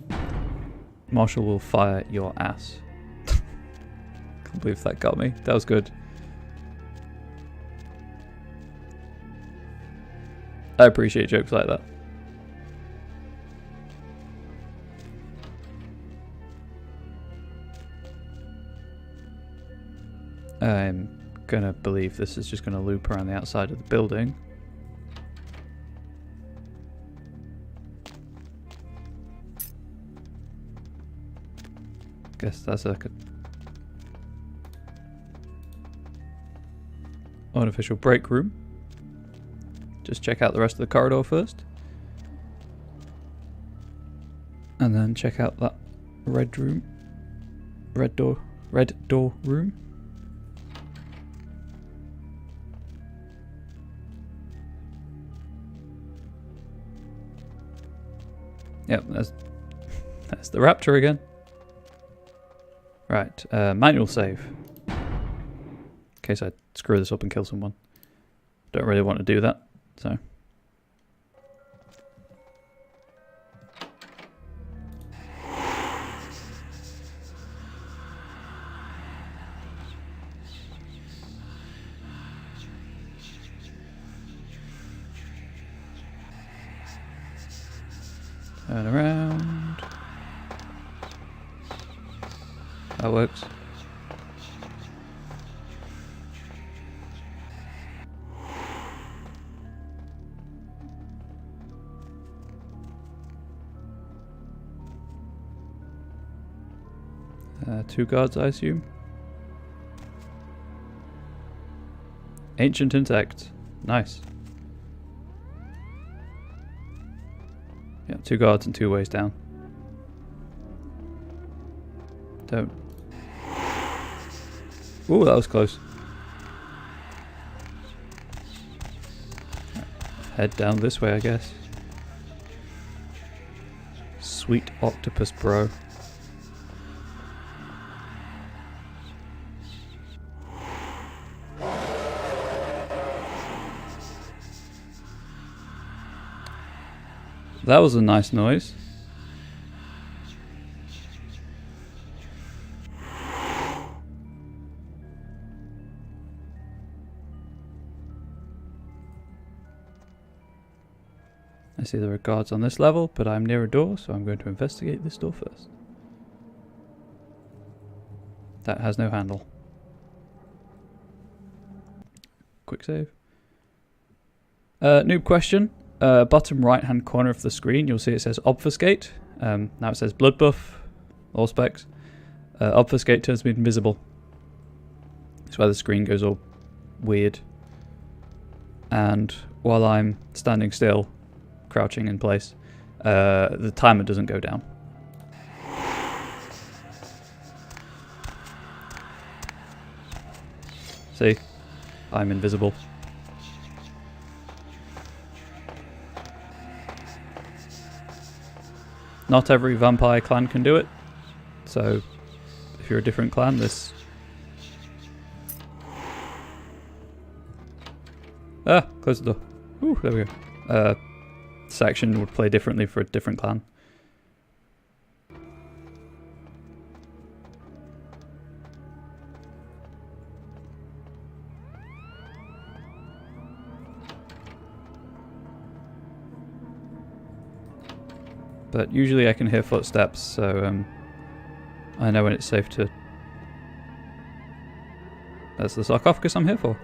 Marshall will fire your ass. Can't believe that got me. That was good. I appreciate jokes like that. I'm gonna believe this is just gonna loop around the outside of the building. Guess that's like a unofficial break room. Just check out the rest of the corridor first. And then check out that red room. Red door room. Yep, that's the raptor again. Right, manual save. In case I screw this up and kill someone. Don't really want to do that, so. Turn around. That works. Two guards, I assume. Ancient insect. Nice. Yeah, 2 guards and 2 ways down. Don't. Ooh, that was close. Head down this way, I guess. Sweet octopus, bro. That was a nice noise. I see there are guards on this level, but I'm near a door, so I'm going to investigate this door first. That has no handle. quick save. Noob question. Bottom right hand corner of the screen, you'll see it says obfuscate. Now it says blood buff, all specs. Obfuscate turns me invisible. That's why the screen goes all weird. And while I'm standing still, crouching in place, the timer doesn't go down. See? I'm invisible. Not every vampire clan can do it, so if you're a different clan, this... close the door. Ooh, there we go. Section would play differently for a different clan. But usually I can hear footsteps, so I know when it's safe to... That's the sarcophagus I'm here for.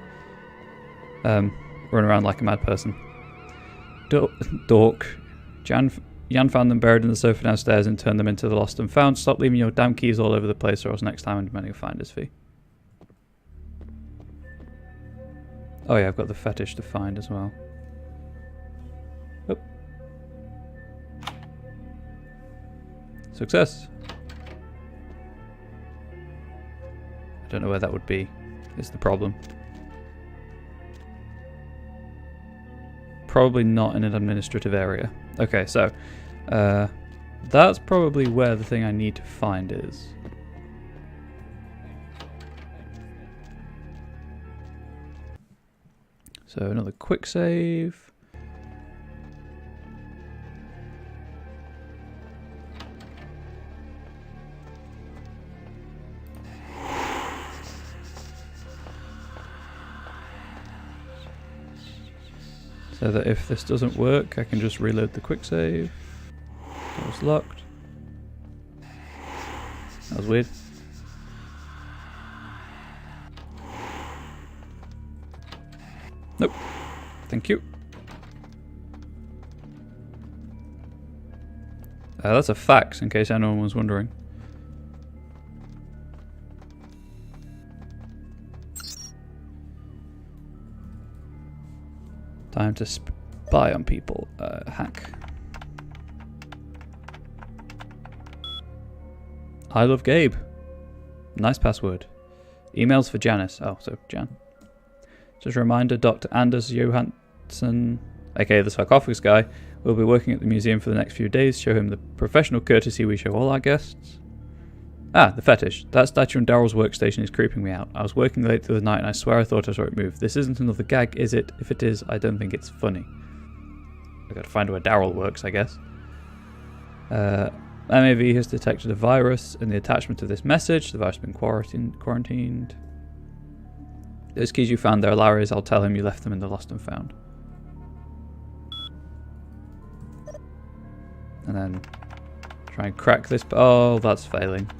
Run around like a mad person. Dork. Jan found them buried in the sofa downstairs and turned them into the lost and found. Stop leaving your damn keys all over the place or else next time I'm demanding a finder's fee. Oh yeah, I've got the fetish to find as well. Oh. Success. I don't know where that would be, is the problem. Probably not in an administrative area. Okay, so that's probably where the thing I need to find is. So another quick save. So that if this doesn't work, I can just reload the quick save. That was locked. That was weird. Nope. Thank you. That's a fax, in case anyone was wondering. Time to spy on people. Hack. I love Gabe. Nice password. Emails for Janice. Oh, so Jan. Just a reminder, Dr. Anders Johansson, aka the sarcophagus guy, will be working at the museum for the next few days. Show him the professional courtesy we show all our guests. Ah, the fetish. That statue on Daryl's workstation is creeping me out. I was working late the other night and I swear I thought I saw it move. This isn't another gag, is it? If it is, I don't think it's funny. I've got to find where Daryl works, I guess. MAV has detected a virus in the attachment of this message. The virus has been quarantined. Those keys you found there are Larry's. I'll tell him you left them in the lost and found. And then try and crack this. Oh, that's failing.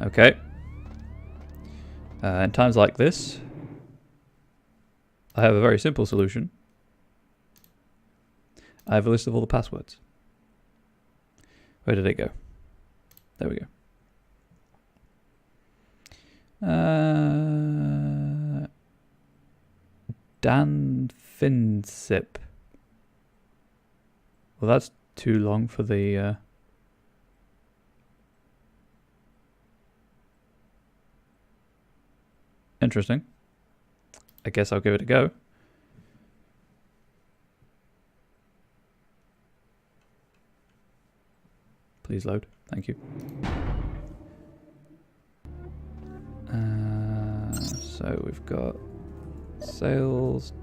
Okay. In times like this, I have a very simple solution. I have a list of all the passwords. Where did it go? There we go. Dan Finsip. Well, that's too long for the... Interesting. I guess I'll give it a go. Please load. Thank you. So we've got sales.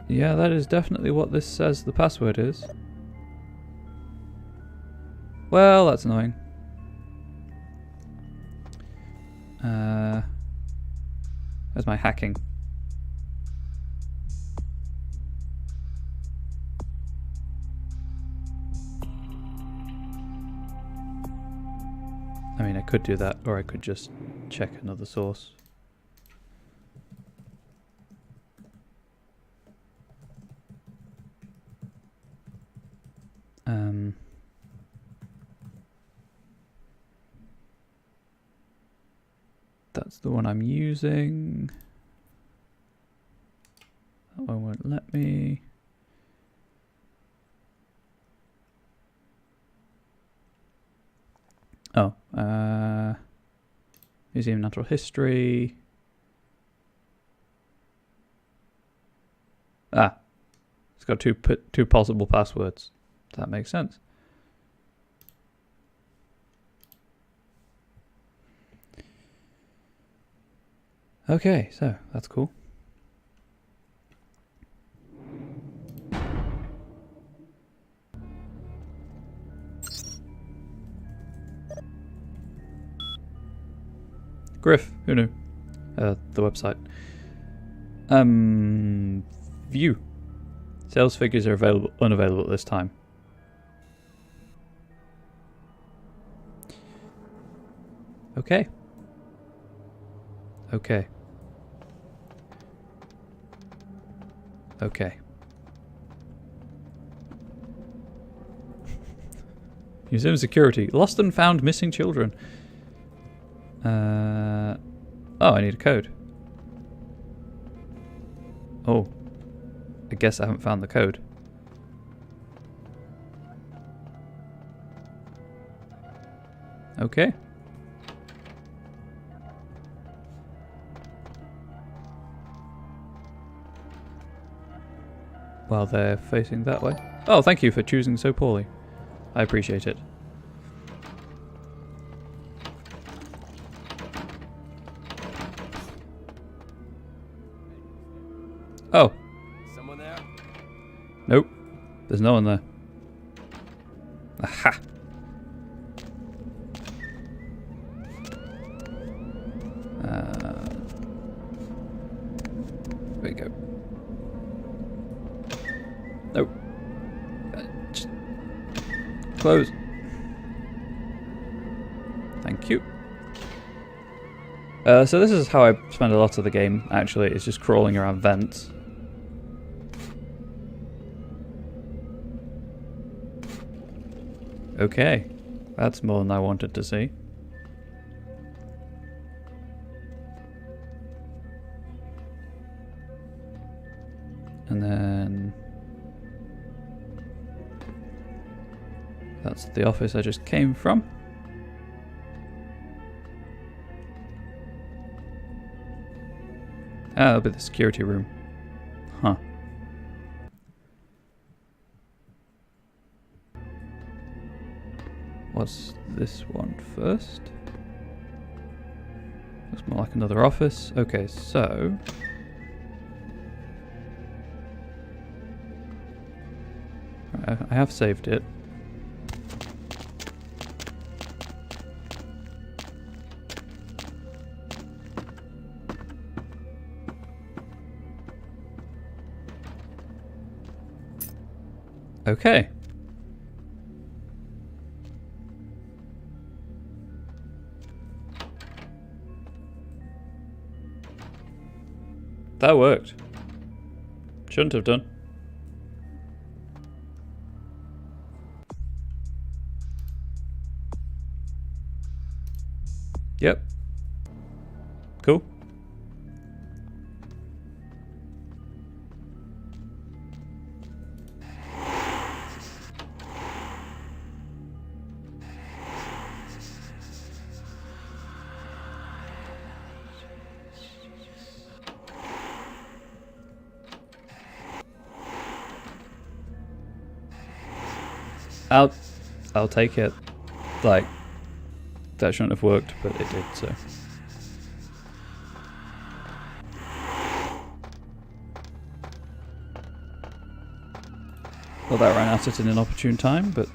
Yeah, that is definitely what this says the password is. Well, that's annoying. Where's my hacking? I mean, I could do that, or I could just check another source. That's the one I'm using. That one won't let me. Oh, Museum of Natural History. Ah, it's got two possible passwords. That makes sense. Okay, so that's cool. Griff, who knew? The website. View. Sales figures are unavailable at this time. Okay. Okay. Okay. Museum security. Lost and found missing children. Oh, I need a code. Oh. I guess I haven't found the code. Okay. While they're facing that way. Oh, thank you for choosing so poorly. I appreciate it. Oh. Someone there? Nope. There's no one there. Aha. There we go. Nope. Just close. Thank you. So this is how I spend a lot of the game, actually. It's just crawling around vents. Okay. That's more than I wanted to see. And then that's the office I just came from. Ah, that'll be the security room. Huh. What's this one first? Looks more like another office. Okay, so I have saved it. Okay. That worked. Shouldn't have done. Yep. Cool. I'll take it. Like, that shouldn't have worked, but it did, so. Well, that ran at it in an opportune time, but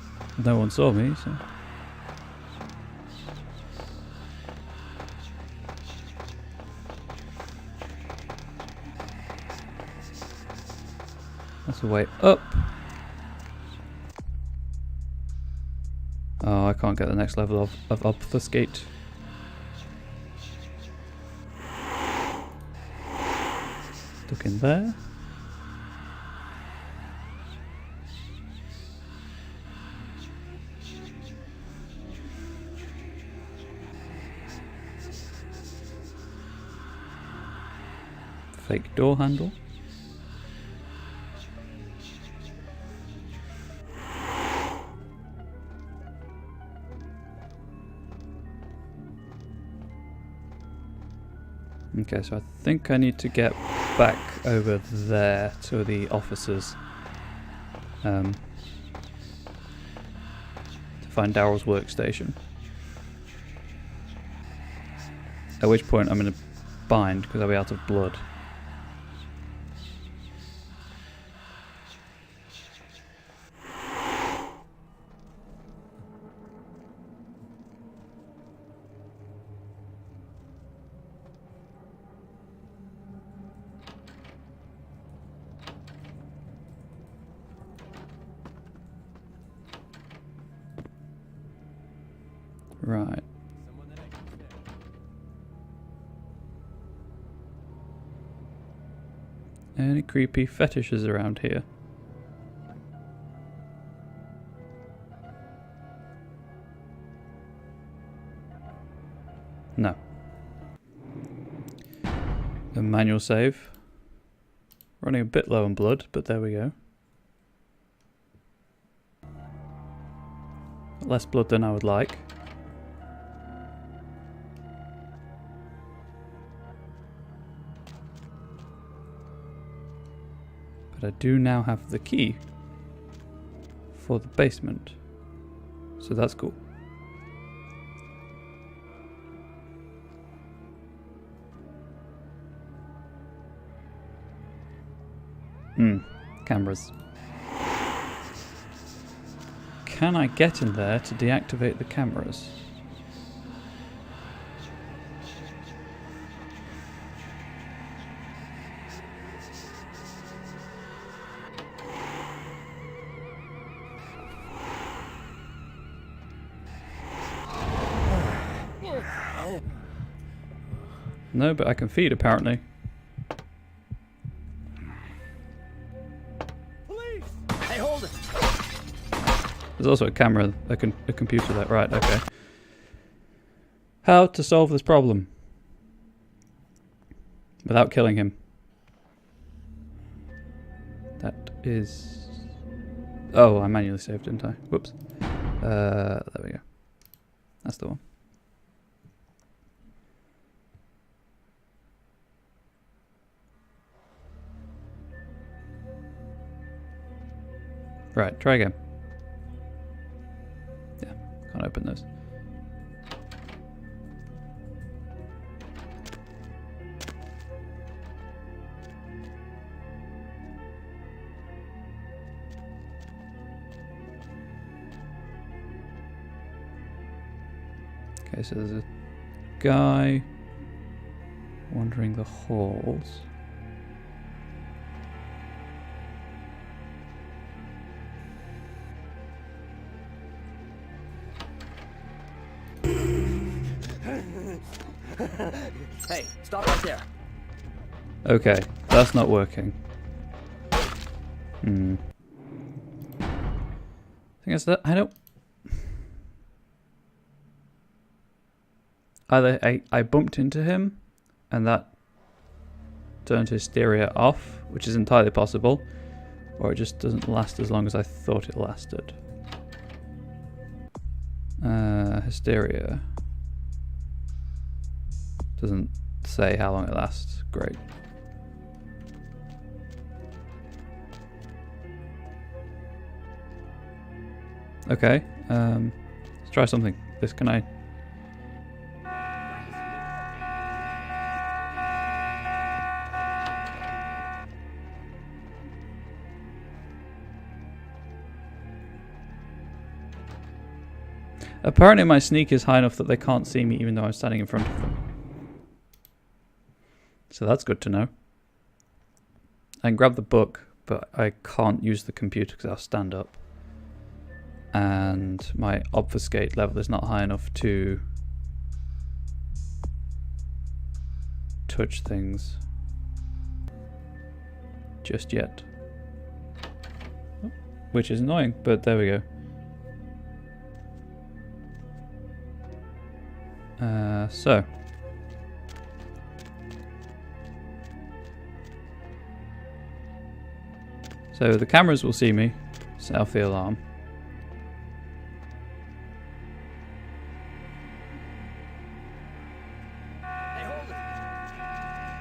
no one saw me, so. That's the way up. Oh, I can't get the next level of obfuscate. Stuck in there. Fake door handle. Okay, so I think I need to get back over there to the officers to find Daryl's workstation. At which point I'm in a bind because I'll be out of blood. Right. Any creepy fetishes around here? No. A manual save. Running a bit low on blood, but there we go. Less blood than I would like. But I do now have the key for the basement, so that's cool. Cameras. Can I get in there to deactivate the cameras? No, but I can feed apparently. Police! Hey, hold it! There's also a camera, a computer there. Right, okay. How to solve this problem without killing him? That is... Oh, I manually saved, didn't I? Whoops. There we go. That's the one. Right, try again. Yeah, can't open those. Okay, so there's a guy wandering the halls. Hey, stop right there. Okay, that's not working. Thing is that I don't... Either I bumped into him and that turned hysteria off, which is entirely possible, or it just doesn't last as long as I thought it lasted. Hysteria doesn't say how long it lasts. Great. Okay, let's try something. This, can I... Apparently my sneak is high enough that they can't see me even though I'm standing in front of them. So that's good to know. I can grab the book, but I can't use the computer because I'll stand up. and my obfuscate level is not high enough to touch things just yet, which is annoying, but there we go. So the cameras will see me, sound the alarm.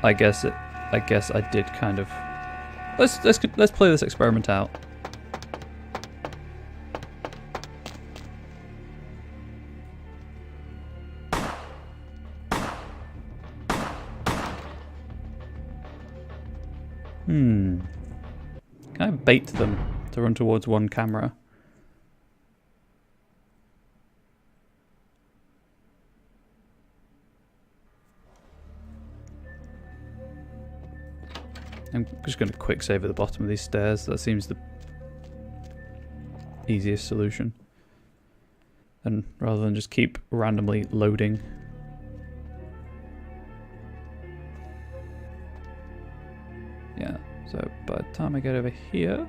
I guess I did kind of. Let's play this experiment out. Can I bait them to run towards one camera? I'm just going to quick save at the bottom of these stairs. That seems the easiest solution. And rather than just keep randomly loading. Yeah, so by the time I get over here...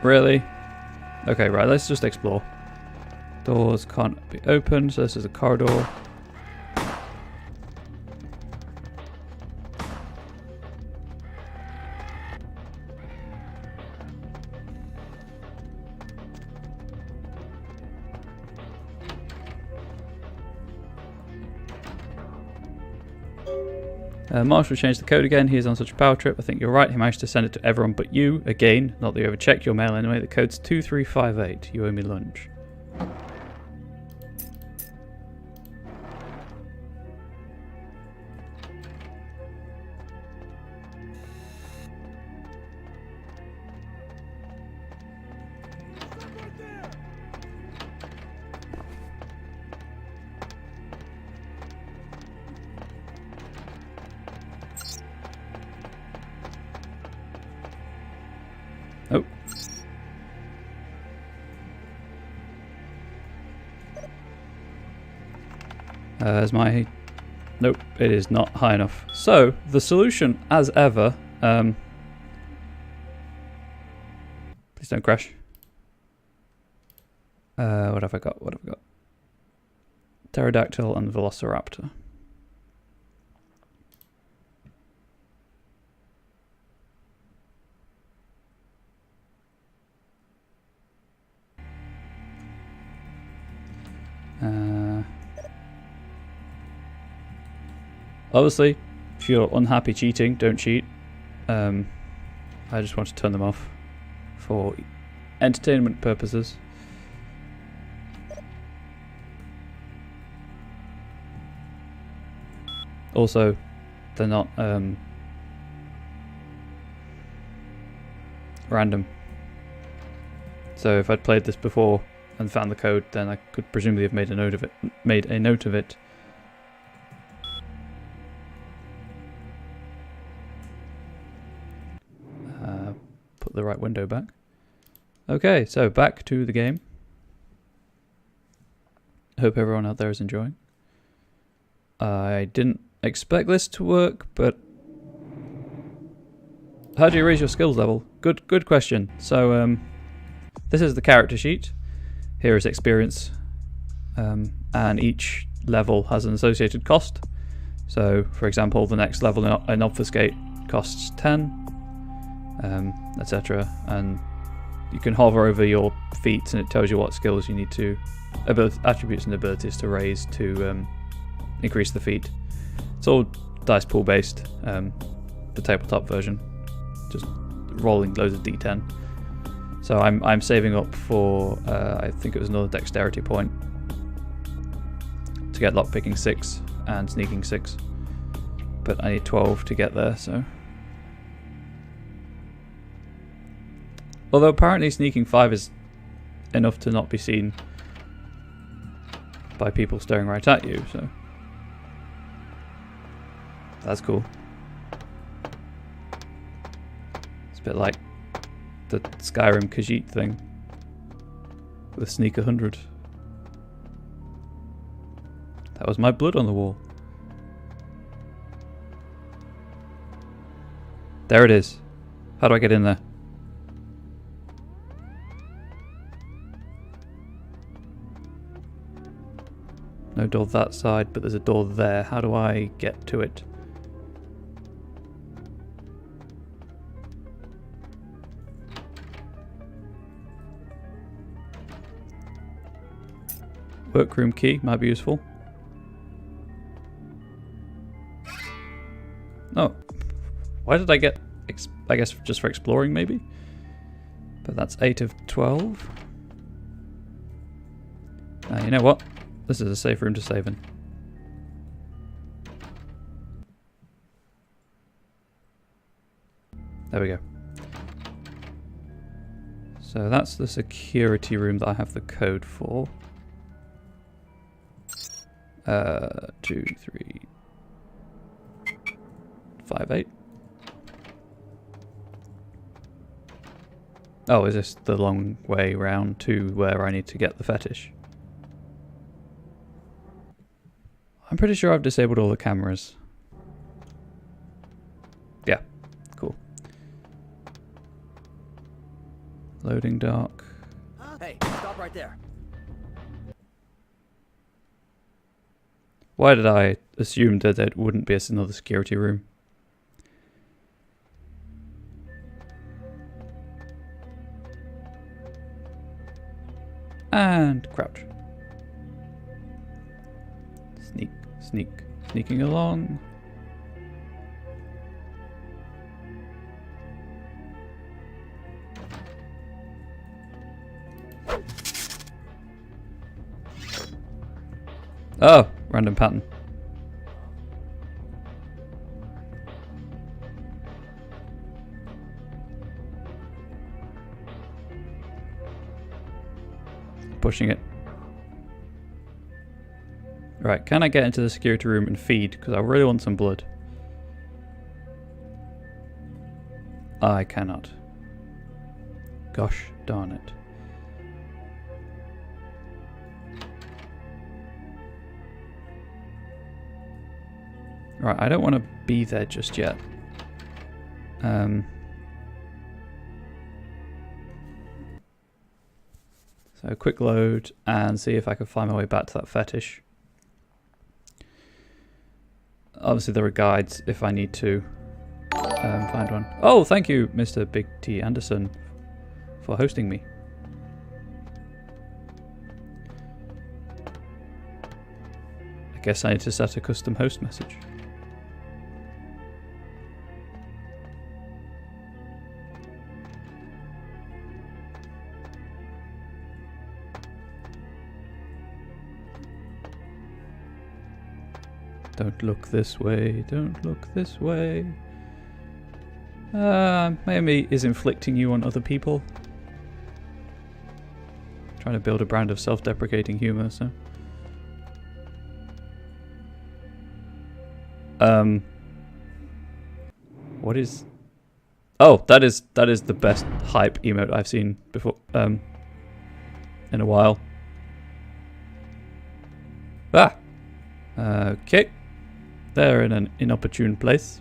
Really? Okay, right, let's just explore. Doors can't be opened, so this is a corridor. Marshall changed the code again. He is on such a power trip. I think you're right. He managed to send it to everyone but you. Again, not that you ever check your mail anyway. The code's 2358. You owe me lunch. Oh. As my... Nope, it is not high enough. So, the solution, as ever... Please don't crash. What have I got? What have I got? Pterodactyl and Velociraptor. Obviously, if you're unhappy cheating, don't cheat. I just want to turn them off for entertainment purposes. Also, they're not random. So if I'd played this before and found the code, then I could presumably have made a note of it. Put the right window back. Okay, so back to the game. Hope everyone out there is enjoying. I didn't expect this to work, but how do you raise your skills level? Good question. So this is the character sheet. Here is experience, and each level has an associated cost. So, for example, the next level in Obfuscate costs 10, etc. And you can hover over your feats, and it tells you what skills you need to, attributes and abilities to raise to increase the feat. It's all dice pool based, the tabletop version, just rolling loads of d10. So I'm saving up for I think it was another dexterity point to get lockpicking 6 and sneaking 6, but I need 12 to get there. So, although apparently sneaking 5 is enough to not be seen by people staring right at you. So That's cool. It's a bit like the Skyrim Khajiit thing. With Sneak 100. That was my blood on the wall. There it is. How do I get in there? No door that side, but there's a door there. How do I get to it? Workroom key might be useful. Oh. Why did I get... I guess just for exploring, maybe? But that's 8 of 12. You know what? This is a safe room to save in. There we go. So that's the security room that I have the code for. 2, 3, 5, 8. Oh, is this the long way round to where I need to get the fetish? I'm pretty sure I've disabled all the cameras. Yeah, cool. Loading dock. Hey, stop right there. Why did I assume that it wouldn't be another security room? And crouch. Sneaking along. Oh, random pattern. Pushing it. Right, can I get into the security room and feed? Because I really want some blood. I cannot. Gosh darn it. Right, I don't want to be there just yet. So quick load and see if I can find my way back to that fetish. Obviously there are guides if I need to find one. Oh, thank you, Mr. Big T Anderson, for hosting me. I guess I need to set a custom host message. Don't look this way, don't look this way. Maybe is inflicting you on other people. Trying to build a brand of self-deprecating humor, so. What is... Oh, that is the best hype emote I've seen before, in a while. Ah! Okay. They're in an inopportune place.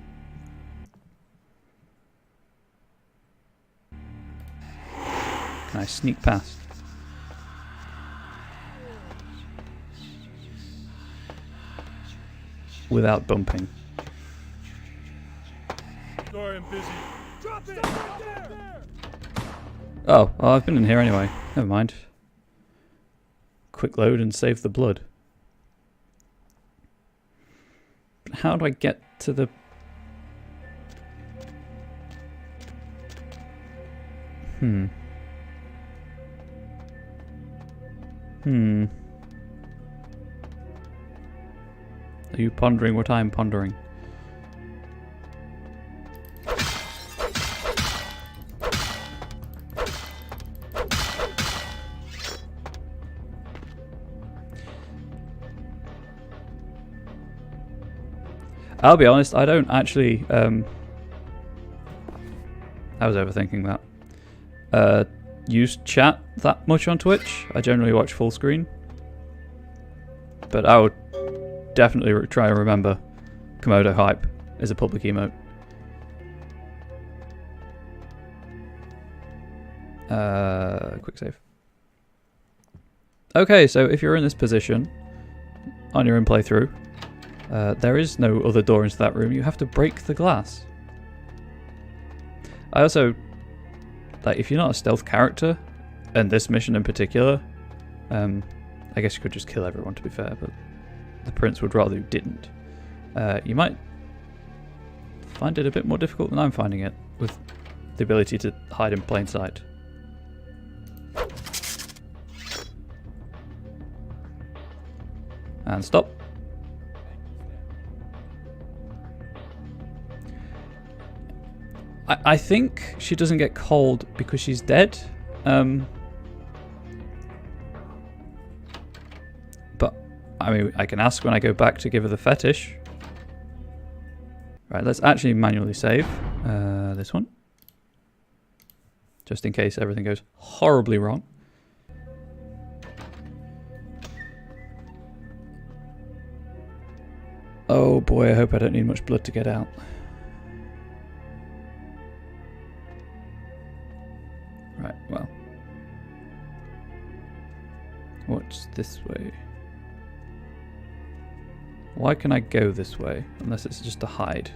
Can I sneak past? Without bumping. Sorry, I'm busy. Drop it! Stop there! Oh, well, I've been in here anyway. Never mind. Quick load and save the blood. How do I get to the... Are you pondering what I'm pondering? I'll be honest, I don't actually... I was overthinking that. Use chat that much on Twitch. I generally watch full screen. But I would definitely try and remember Komodo Hype is a public emote. Quick save. Okay, so if you're in this position on your own playthrough, there is no other door into that room. You have to break the glass. I also, like, if you're not a stealth character, and this mission in particular, I guess you could just kill everyone, to be fair, but the prince would rather you didn't. You might find it a bit more difficult than I'm finding it, with the ability to hide in plain sight. And stop. I think she doesn't get cold because she's dead. But, I mean, I can ask when I go back to give her the fetish. Right, let's actually manually save this one. Just in case everything goes horribly wrong. Oh boy, I hope I don't need much blood to get out. Right, well. What's this way? Why can I go this way? Unless it's just a hide.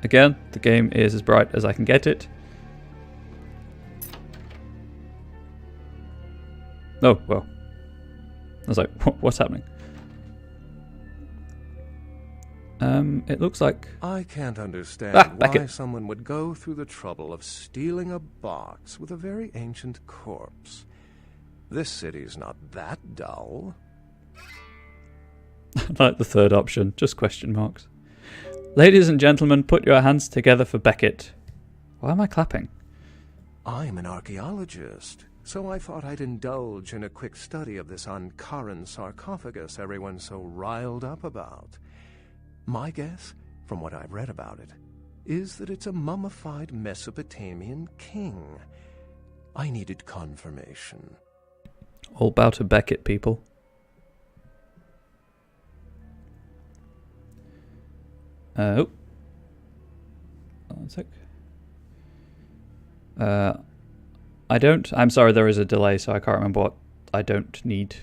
Again, the game is as bright as I can get it. Oh, well. I was like, what's happening? It looks like... I can't understand why someone would go through the trouble of stealing a box with a very ancient corpse. This city's not that dull. I like the third option, just question marks. Ladies and gentlemen, put your hands together for Beckett. Why am I clapping? I'm an archaeologist, so I thought I'd indulge in a quick study of this Ankaran sarcophagus everyone's so riled up about. My guess, from what I've read about it, is that it's a mummified Mesopotamian king. I needed confirmation. All about a Beckett, people. Oh. One sec. I'm sorry, there is a delay, so I can't remember what I don't need.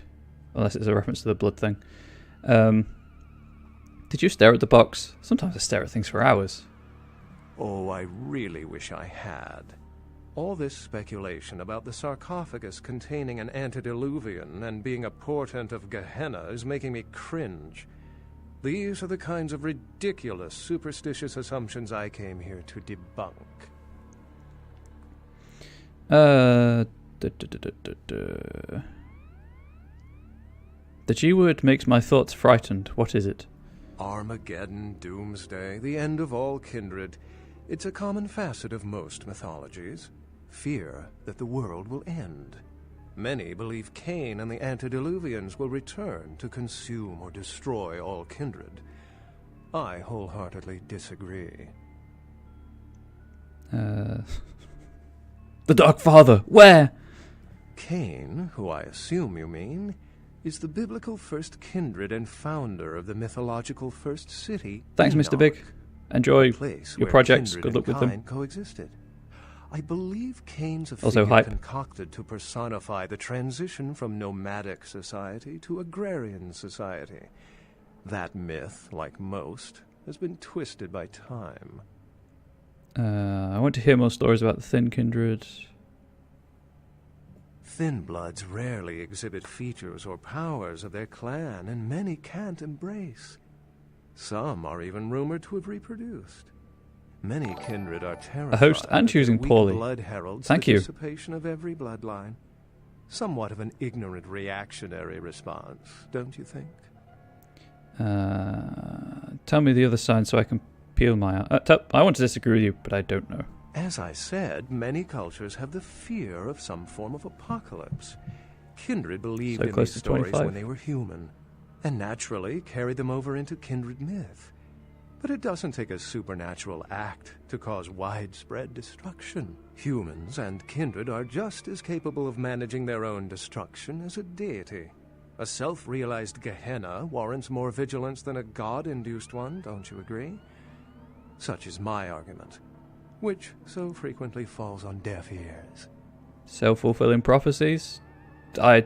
Unless it's a reference to the blood thing. Did you stare at the box? Sometimes I stare at things for hours. Oh, I really wish I had. All this speculation about the sarcophagus containing an antediluvian and being a portent of Gehenna is making me cringe. These are the kinds of ridiculous, superstitious assumptions I came here to debunk. The G word makes my thoughts frightened. What is it? Armageddon, doomsday, the end of all kindred. It's a common facet of most mythologies. Fear that the world will end. Many believe Cain and the antediluvians will return to consume or destroy all kindred. I wholeheartedly disagree. The Dark Father, where? Cain, who I assume you mean, is the biblical first kindred and founder of the mythological first city. Thanks, Enoch, Mr. Big. Enjoy your projects. Kindred Good luck with them. Coexisted. I believe Cain's a Also figure hype. concocted to personify the transition from nomadic society to agrarian society. That myth, like most, has been twisted by time. I want to hear more stories about the Thin Kindred. Thin bloods rarely exhibit features or powers of their clan, and many can't embrace. Some are even rumored to have reproduced. Many kindred are terrified. A host and choosing poorly. Blood heralds Thank the you. dissipation of every bloodline. Somewhat of an ignorant reactionary response, don't you think? Tell me the other side so I can peel my... I want to disagree with you, but I don't know. As I said, many cultures have the fear of some form of apocalypse. Kindred believed So in close these to stories 25. when they were human, and naturally carried them over into Kindred myth. But it doesn't take a supernatural act to cause widespread destruction. Humans and Kindred are just as capable of managing their own destruction as a deity. A self-realized Gehenna warrants more vigilance than a god-induced one, don't you agree? Such is my argument, which so frequently falls on deaf ears. Self-fulfilling prophecies? I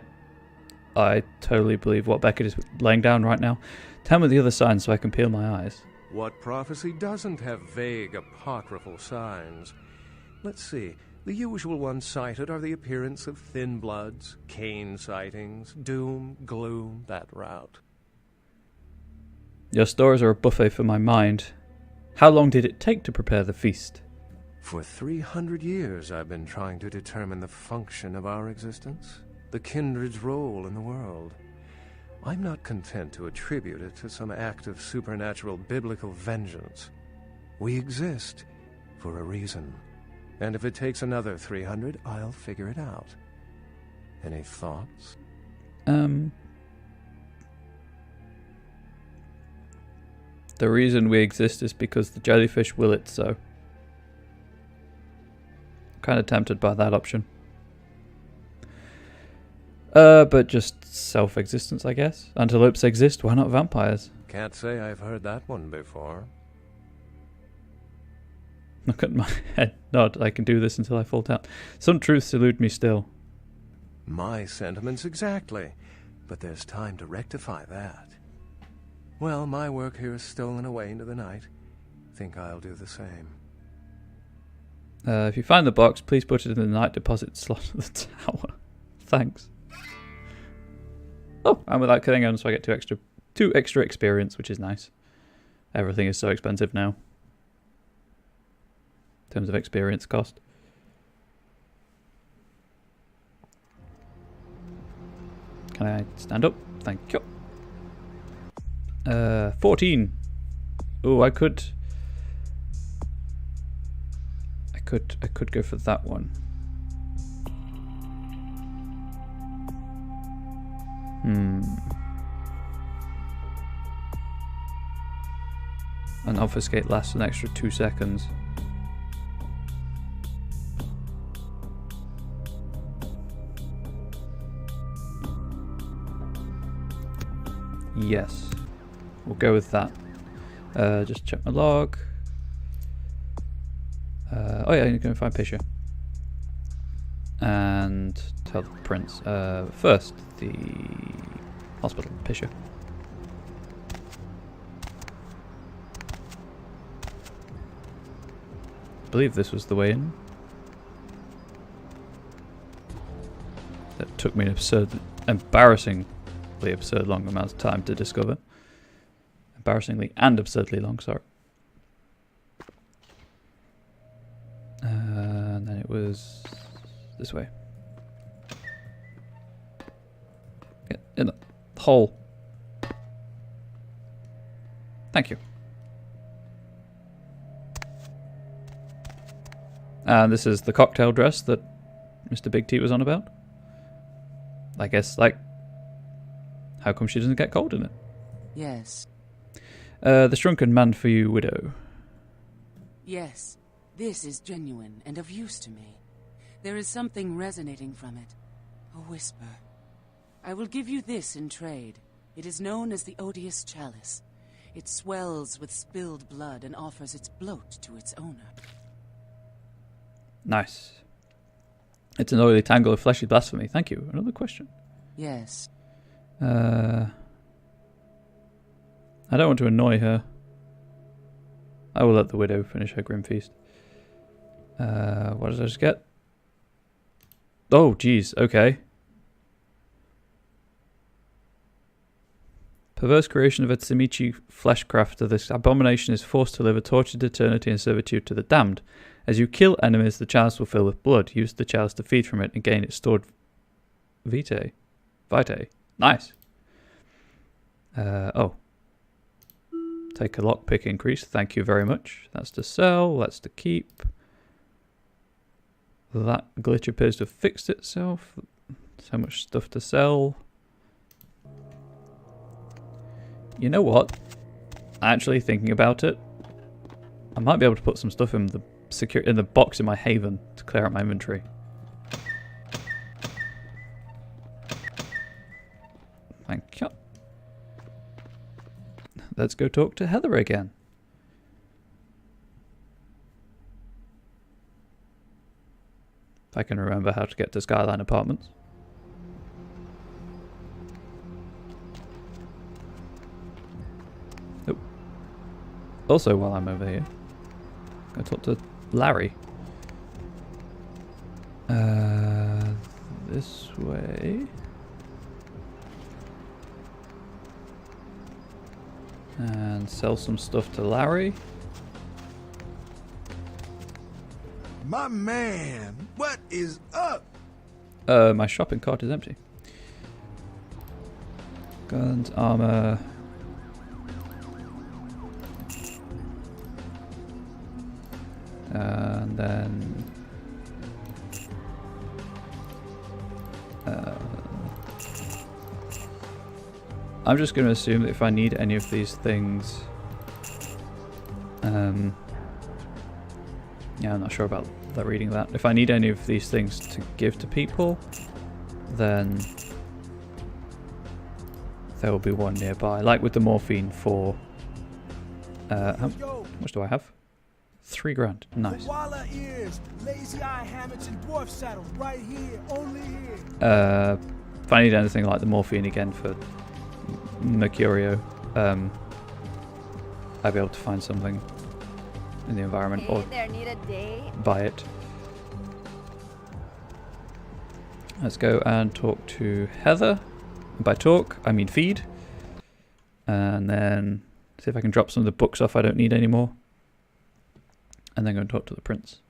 totally believe what Beckett is laying down right now. Tell me the other signs so I can peel my eyes. What prophecy doesn't have vague, apocryphal signs? Let's see. The usual ones cited are the appearance of thin bloods, Cain sightings, doom, gloom, that route. Your stories are a buffet for my mind. How long did it take to prepare the feast? For 300 years I've been trying to determine the function of our existence, the kindred's role in the world. I'm not content to attribute it to some act of supernatural biblical vengeance. We exist for a reason. And if it takes another 300, I'll figure it out. Any thoughts? The reason we exist is because the jellyfish will it so. Kind of tempted by that option. But just self-existence, I guess. Antelopes exist, why not vampires? Can't say I've heard that one before. Look at my head nod. I can do this until I fall down. Some truths elude me still. My sentiments exactly. But there's time to rectify that. Well, my work here is stolen away into the night. Think I'll do the same. If you find the box, please put it in the night deposit slot of the tower. Thanks. Oh, and without killing anyone, so I get two extra experience, which is nice. Everything is so expensive now. In terms of experience cost. Can I stand up? Thank you. 14. Oh, I could go for that one. And obfuscate lasts an extra 2 seconds. Yes. We'll go with that. Just check my log. Oh yeah, I'm going to find Pisher. And tell the prince. First, the hospital, Pisher. I believe this was the way in. That took me an embarrassingly absurd long amount of time to discover. Embarrassingly and absurdly long, sorry. And then it was this way. Get in the hole. Thank you. And this is the cocktail dress that Mr. Big T was on about. I guess, like, how come she doesn't get cold in it? Yes. The shrunken man for you, widow. Yes. This is genuine and of use to me. There is something resonating from it. A whisper. I will give you this in trade. It is known as the Odious Chalice. It swells with spilled blood and offers its bloat to its owner. Nice. It's an oily tangle of fleshy blasphemy. Thank you. Another question. Yes. I don't want to annoy her. I will let the widow finish her grim feast. What did I just get? Oh, geez. Okay. Perverse creation of a Tsimichi fleshcrafter, this abomination is forced to live a tortured eternity in servitude to the damned. As you kill enemies, the chalice will fill with blood. Use the chalice to feed from it and gain its stored vitae. Nice. Oh. Take a lockpick increase. Thank you very much. That's to sell. That's to keep. That glitch appears to have fixed itself. So much stuff to sell. You know what? Actually thinking about it, I might be able to put some stuff in the box in my haven to clear out my inventory. Thank you. Let's go talk to Heather again. If I can remember how to get to Skyline Apartments. Oh. Also, while I'm over here, go talk to Larry. This way. And sell some stuff to Larry. My man, what is up? My shopping cart is empty. Guns, armor. And then... I'm just going to assume that if I need any of these things... yeah, I'm not sure about reading that. If I need any of these things to give to people, then there will be one nearby. Like with the morphine for... how much do I have? 3 grand. Nice. If I need anything like the morphine again for Mercurio, I'll be able to find something in the environment or buy it. Let's go and talk to Heather. And by talk, I mean feed. And then see if I can drop some of the books off I don't need anymore. And then go and talk to the prince.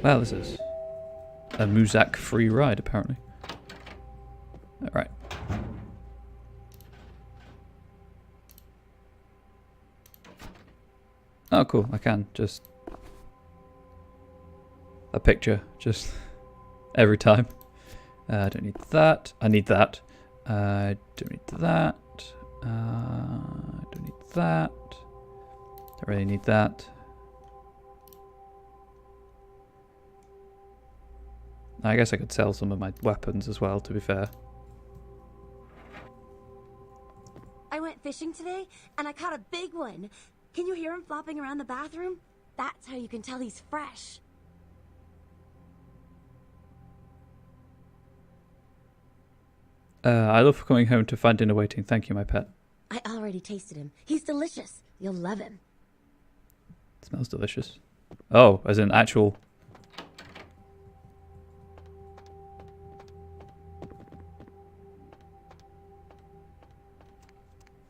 Well, this is a Muzak free ride, apparently. Alright. Oh, cool. I can just... a picture, just every time. I don't need that. I need that. I don't need that. I don't need that. Don't really need that. I guess I could sell some of my weapons as well, to be fair. I went fishing today, and I caught a big one. Can you hear him flopping around the bathroom? That's how you can tell he's fresh. I love coming home to find dinner waiting. Thank you, my pet. I already tasted him. He's delicious. You'll love him. It smells delicious. Oh, as in actual...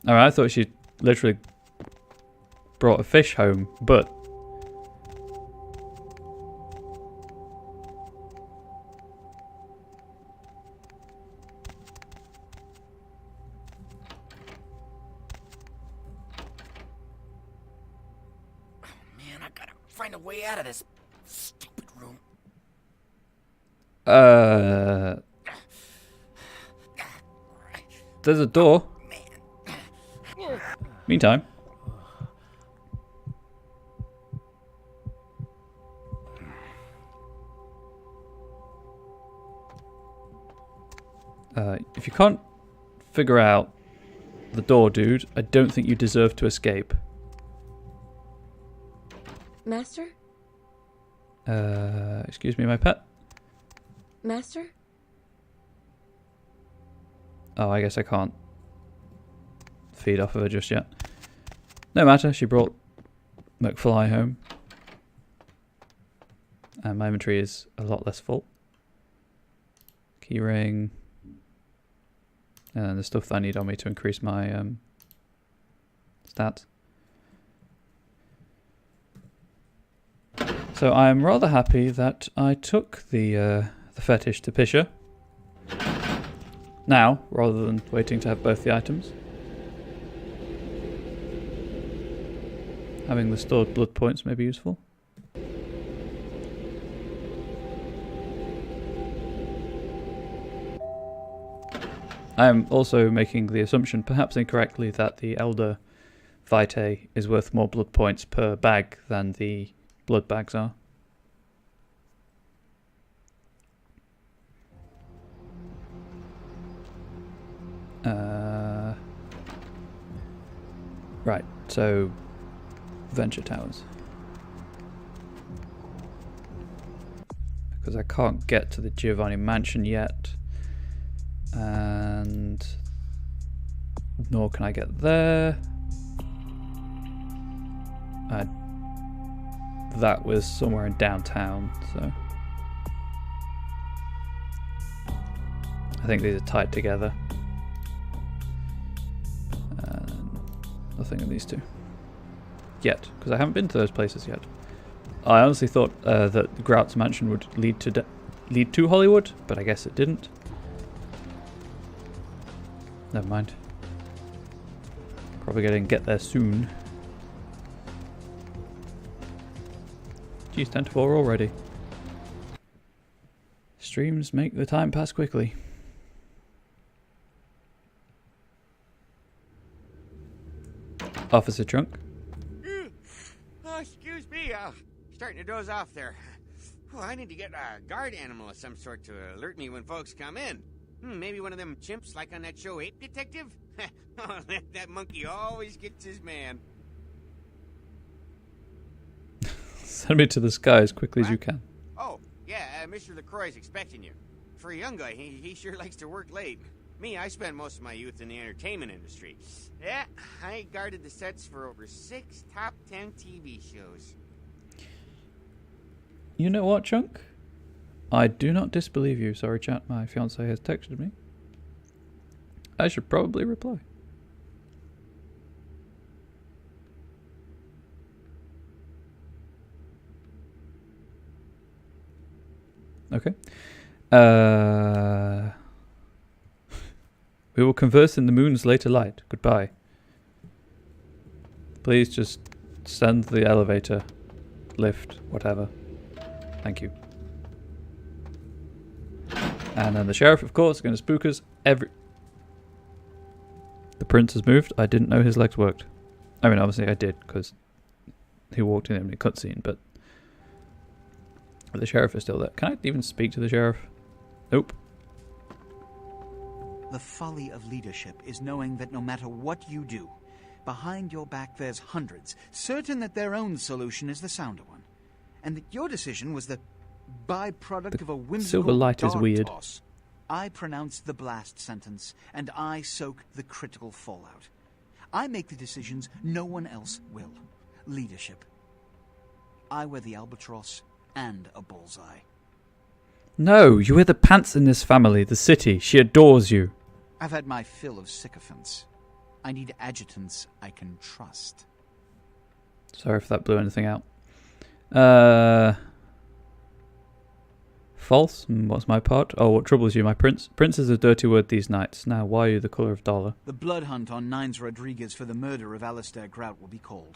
Alright, I thought she literally brought a fish home, but... Man, I gotta find a way out of this stupid room. There's a door. Meantime. If you can't figure out the door, dude, I don't think you deserve to escape. Master? Excuse me, my pet? Master? Oh, I guess I can't feed off of her just yet. No matter, she brought McFly home. And my inventory is a lot less full. Keyring. And the stuff that I need on me to increase my stats. So I am rather happy that I took the fetish to Pisha now, rather than waiting to have both the items. Having the stored blood points may be useful. I am also making the assumption, perhaps incorrectly, that the Elder Vitae is worth more blood points per bag than the blood bags are. Right, so Venture Towers. Because I can't get to the Giovanni Mansion yet. And nor can I get there. That was somewhere in downtown, so I think these are tied together. Nothing in these two yet, because I haven't been to those places yet. I honestly thought that Grout's mansion would lead to Hollywood, but I guess it didn't. Never mind. Probably gonna get there soon. Geez, 10 to 4 already. Streams make the time pass quickly. Officer Trunk. Oh, excuse me. Starting to doze off there. Oh, I need to get a guard animal of some sort to alert me when folks come in. Maybe one of them chimps like on that show Ape Detective? Oh, that monkey always gets his man. Send me to the sky as quickly as you can. Oh, yeah, Mr. LaCroix's expecting you. For a young guy, he sure likes to work late. Me, I spent most of my youth in the entertainment industry. Yeah, I guarded the sets for over 6 top 10 TV shows. You know what, Chunk? I do not disbelieve you. Sorry, chat, my fiancé has texted me. I should probably reply. Okay. We will converse in the moon's later light. Goodbye. Please just send the elevator, lift, whatever. Thank you. And then the sheriff, of course, is going to spook us every... The prince has moved. I didn't know his legs worked. I mean, obviously I did, because he walked in the cutscene, but... The sheriff is still there. Can I even speak to the sheriff? Nope. The folly of leadership is knowing that no matter what you do, behind your back there's hundreds, certain that their own solution is the sounder one. And that your decision was the byproduct of a whimsical silver light is weird. Toss. I pronounce the blast sentence, and I soak the critical fallout. I make the decisions no one else will. Leadership. I wear the albatross and a bullseye. No, you wear the pants in this family, the city. She adores you. I've had my fill of sycophants. I need adjutants I can trust. Sorry if that blew anything out. False? What's my part? Oh, what troubles you, my prince? Prince is a dirty word these nights. Now, why are you the colour of dollar? The blood hunt on Nines Rodriguez for the murder of Alistair Grout will be called.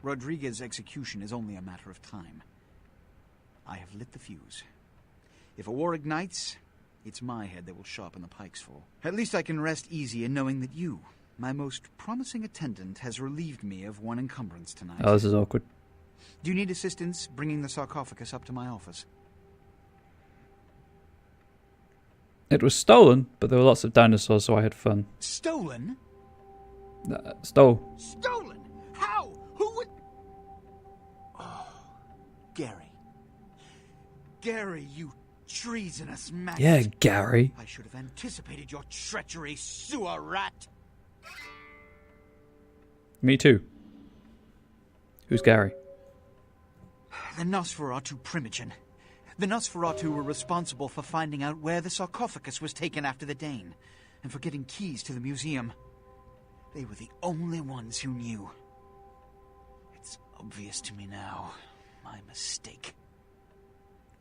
Rodriguez's execution is only a matter of time. I have lit the fuse. If a war ignites, it's my head that will sharpen the pikes for. At least I can rest easy in knowing that you, my most promising attendant, has relieved me of one encumbrance tonight. Oh, this is awkward. Do you need assistance bringing the sarcophagus up to my office? It was stolen, but there were lots of dinosaurs, so I had fun. Stolen? Stole. Stolen? How? Who would... Oh, Gary. Gary, you treasonous maggot. Yeah, Gary. I should have anticipated your treachery, sewer rat. Me too. Who's Gary? The Nosferatu Primogen. The Nosferatu were responsible for finding out where the sarcophagus was taken after the Dane, and for getting keys to the museum. They were the only ones who knew. It's obvious to me now. My mistake.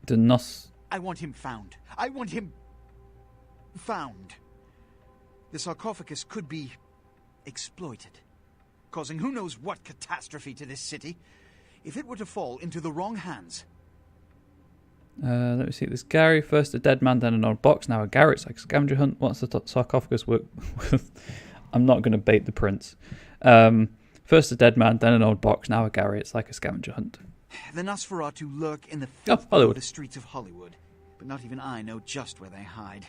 The Nos... I want him found. I want him... found. The sarcophagus could be exploited, causing who knows what catastrophe to this city. If it were to fall into the wrong hands... let me see. There's Gary, first a dead man, then an old box, now a Garrett. It's like scavenger hunt. What's the sarcophagus work with? I'm not going to bait the prince. First a dead man, then an old box, now a Gary. It's like a scavenger hunt. The Nosferatu lurk in the filth of the streets of Hollywood, but not even I know just where they hide.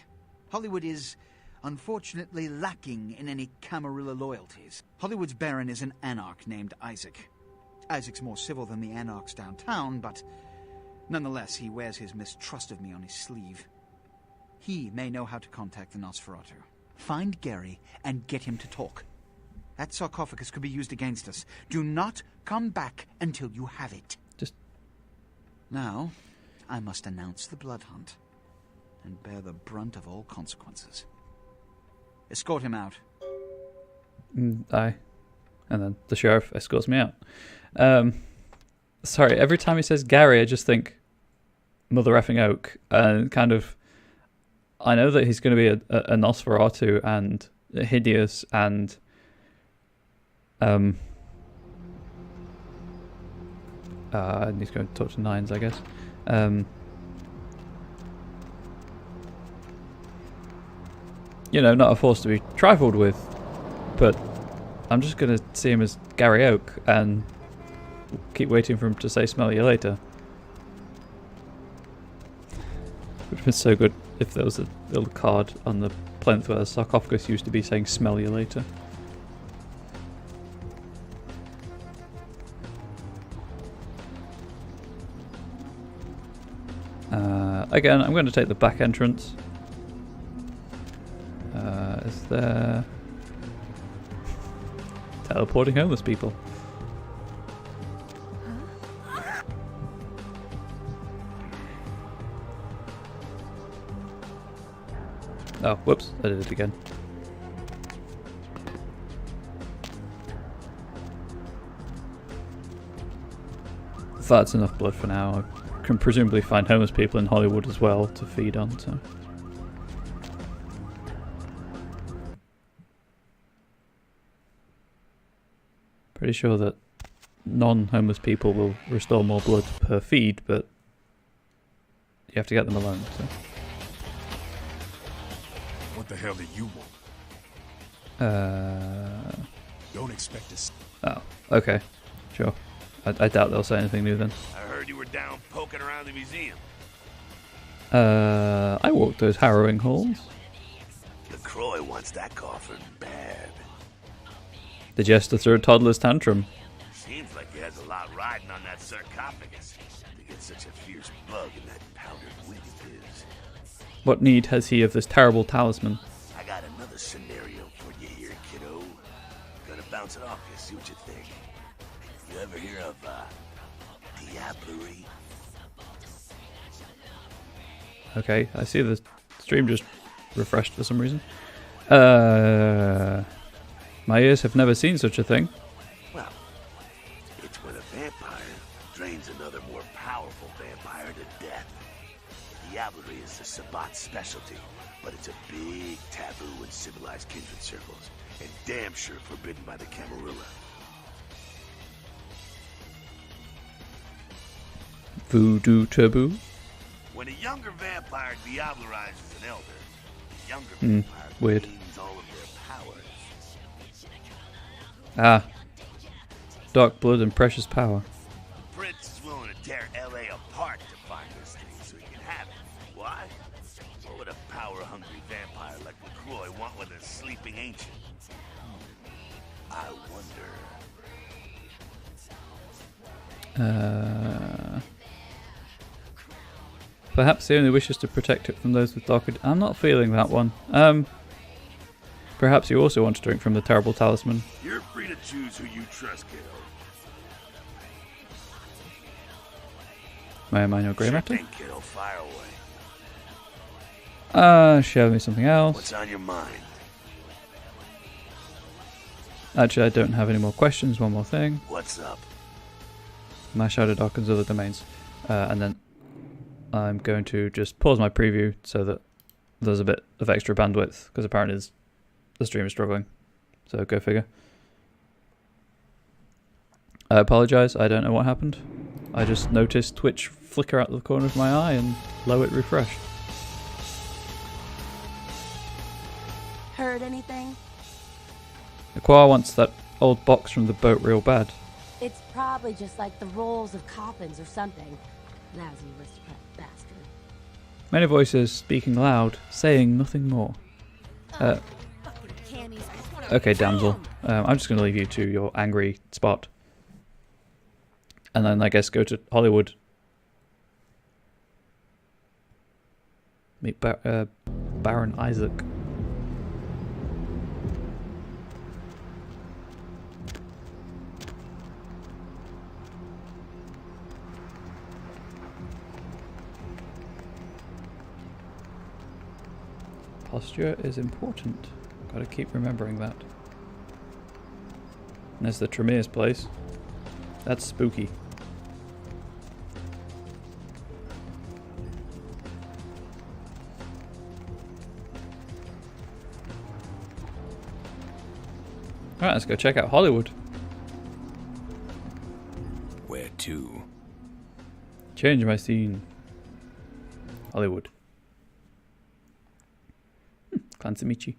Hollywood is, unfortunately, lacking in any Camarilla loyalties. Hollywood's baron is an anarch named Isaac. Isaac's more civil than the anarchs downtown, but nonetheless, he wears his mistrust of me on his sleeve. He may know how to contact the Nosferatu. Find Gary and get him to talk. That sarcophagus could be used against us. Do not come back until you have it. Now, I must announce the blood hunt and bear the brunt of all consequences. Escort him out. Aye. And then the sheriff escorts me out. Sorry, every time he says Gary, I just think Mother effing Oak. And kind of... I know that he's going to be a Nosferatu and hideous and... I need to go talk to Nines, I guess. You know, not a force to be trifled with, but I'm just going to see him as Gary Oak and keep waiting for him to say smell you later. It would have been so good if there was a little card on the plinth where the sarcophagus used to be saying smell you later. Again, I'm going to take the back entrance. Is there... teleporting homeless people? Oh, whoops, I did it again. That's enough blood for now. I can presumably find homeless people in Hollywood as well to feed on, so... Pretty sure that non-homeless people will restore more blood per feed, but you have to get them alone, so... What the hell do you want? Don't expect us. Oh, okay. Sure. I doubt they'll say anything new then. I heard you were down poking around the museum. I walked those harrowing halls. LaCroix wants that coffin bad. The jester threw a toddler's tantrum. Seems like he has a lot riding on that sarcophagus to get such a fierce bug in that powdered wig of his. What need has he of this terrible talisman? I got another scenario for you here, kiddo. Gonna bounce it off you, see what you think. You ever hear of, diablerie? Okay, I see the stream just refreshed for some reason. My ears have never seen such a thing. Well, it's when a vampire drains another more powerful vampire to death. Diablerie is the Sabbat's specialty, but it's a big taboo in civilized kindred circles, and damn sure forbidden by the Camarilla. Voodoo taboo? When a younger vampire diablerizes an elder, the younger vampire weird. gains all of their powers. Ah. Dark blood and precious power. Prince is willing to tear L.A. apart to find this thing so he can have it. Why? What would a power-hungry vampire like LaCroix want with a sleeping ancient? I wonder... Perhaps he only wishes to protect it from those with darker... I'm not feeling that one. Perhaps you also want to drink from the terrible talisman. You're free to choose who you trust, kiddo. May I mind your grey matter? Sure thing, kiddo. Fire away. Show me something else. What's on your mind? Actually, I don't have any more questions. One more thing. What's up? My shadow darkens other domains. And then I'm going to just pause my preview so that there's a bit of extra bandwidth, because apparently the stream is struggling. So go figure. I apologise, I don't know what happened. I just noticed Twitch flicker out of the corner of my eye and lo, it refreshed. Heard anything? Aqua wants that old box from the boat real bad. It's probably just like the rolls of coffins or something. Lousy aristocrat bastard. Many voices speaking loud, saying nothing more. Okay, damsel. I'm just going to leave you to your angry spot. And then I guess go to Hollywood. Meet Baron Isaac. Posture is important. Gotta keep remembering that. And there's the Tremere's place. That's spooky. Alright, let's go check out Hollywood. Where to? Change my scene. Hollywood. Kansamichi.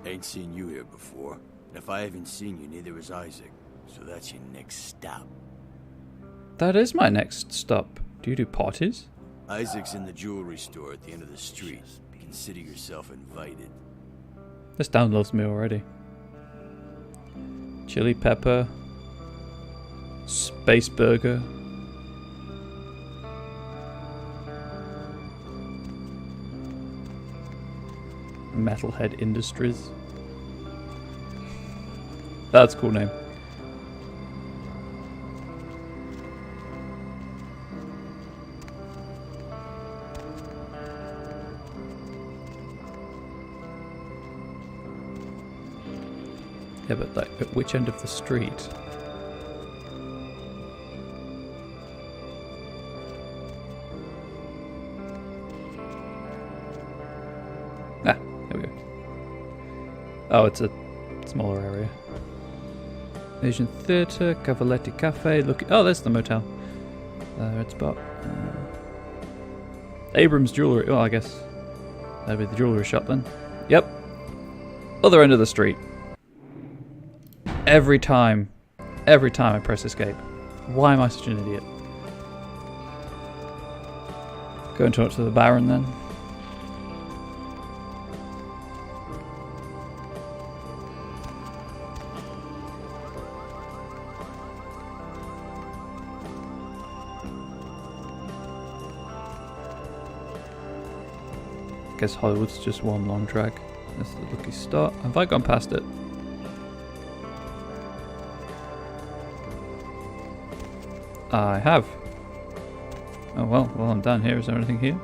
Ain't seen you here before. And if I haven't seen you, neither has Isaac. So that's your next stop. That is my next stop. Do you do parties? Isaac's in the jewelry store at the end of the street. Consider yourself invited. This downloads me already. Chili pepper. Space burger. Metalhead Industries. That's a cool name. Yeah, but like, at which end of the street? Ah, there we go. Oh, it's a smaller area. Asian Theatre, Cavaletti Cafe. Look, oh, there's the motel. Red spot. Abrams Jewelry. Well, I guess that'd be the jewelry shop then. Yep. Other end of the street. Every time I press escape. Why am I such an idiot? Go and talk to the Baron then. Guess Hollywood's just one long track. That's the lucky start. Have I gone past it? I have. Oh well, I'm down here. Is there anything here?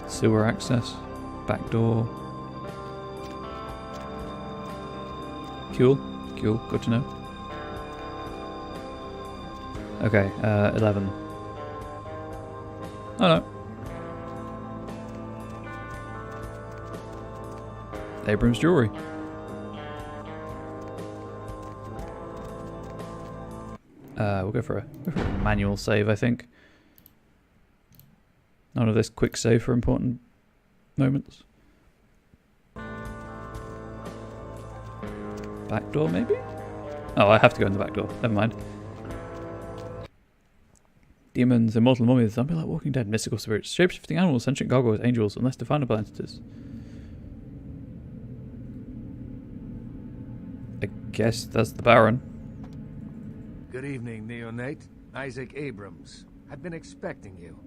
Sewer access. Back door. Cool. Good to know. Okay, 11. Oh no. Abrams Jewelry. We'll go for a manual save, I think. None of this quick save for important moments. Back door, maybe? Oh, I have to go in the back door. Never mind. Demons, immortal mummies, zombie like Walking Dead, mystical spirits, shapeshifting animals, sentient gargoyles, angels, and less definable entities. I guess that's the Baron. Good evening, neonate. Isaac Abrams. I've been expecting you.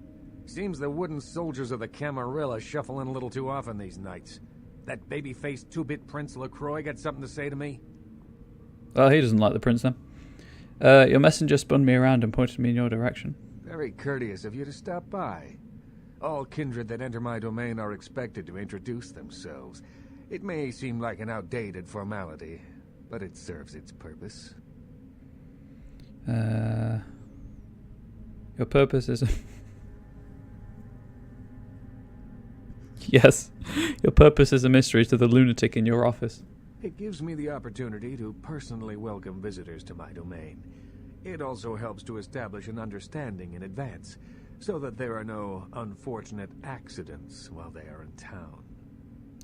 Seems the wooden soldiers of the Camarilla shuffle in a little too often these nights. That baby-faced two-bit Prince LaCroix got something to say to me? Well, he doesn't like the prince then. Your messenger spun me around and pointed me in your direction. Very courteous of you to stop by. All kindred that enter my domain are expected to introduce themselves. It may seem like an outdated formality, but it serves its purpose. Your purpose is... Yes, your purpose is a mystery to the lunatic in your office. It gives me the opportunity to personally welcome visitors to my domain. It also helps to establish an understanding in advance, so that there are no unfortunate accidents while they are in town.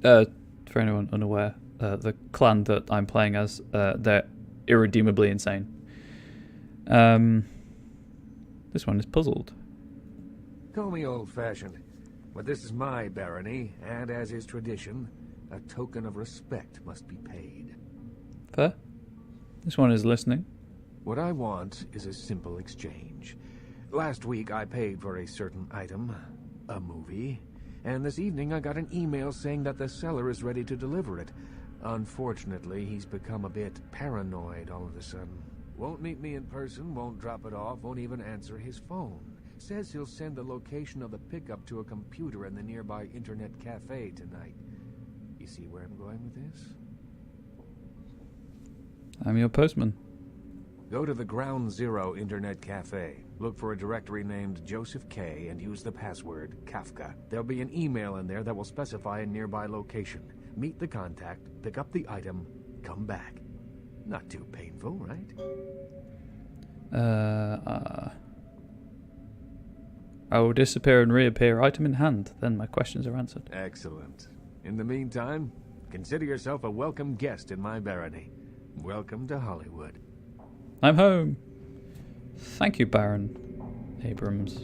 For anyone unaware, the clan that I'm playing as, they're irredeemably insane. This one is puzzled. Call me old-fashioned, but this is my barony, and as is tradition, a token of respect must be paid. Fair. This one is listening. What I want is a simple exchange. Last week I paid for a certain item, a movie, and this evening I got an email saying that the seller is ready to deliver it. Unfortunately, he's become a bit paranoid all of a sudden. Won't meet me in person, won't drop it off, won't even answer his phone. Says he'll send the location of the pickup to a computer in the nearby internet cafe tonight. You see where I'm going with this? I'm your postman. Go to the Ground Zero Internet Cafe. Look for a directory named Joseph K. and use the password Kafka. There'll be an email in there that will specify a nearby location. Meet the contact, pick up the item, come back. Not too painful, right? I will disappear and reappear, item in hand. Then my questions are answered. Excellent. In the meantime, consider yourself a welcome guest in my barony. Welcome to Hollywood. I'm home. Thank you, Baron Abrams.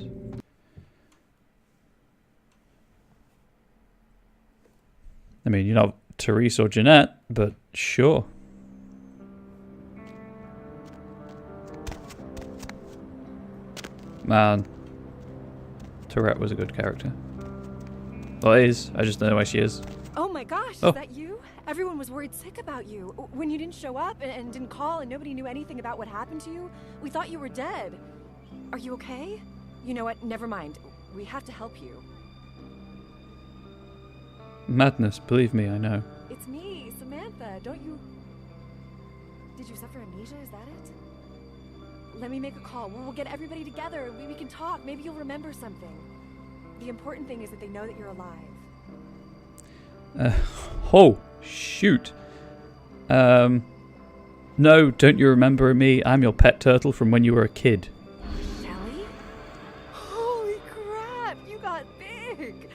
I mean, you're not Therese or Jeanette, but sure. Man, Tourette was a good character. Well, it is. I just don't know why she is. Oh my gosh, Oh. Is that you? Everyone was worried sick about you. When you didn't show up and didn't call and nobody knew anything about what happened to you, we thought you were dead. Are you okay? You know what? Never mind. We have to help you. Madness, believe me, I know. It's me, Samantha. Don't you... Did you suffer amnesia? Is that it? Let me make a call. We'll get everybody together. We can talk. Maybe you'll remember something. The important thing is that they know that you're alive. Oh, shoot. No, don't you remember me? I'm your pet turtle from when you were a kid. Shelly? Holy crap, you got big.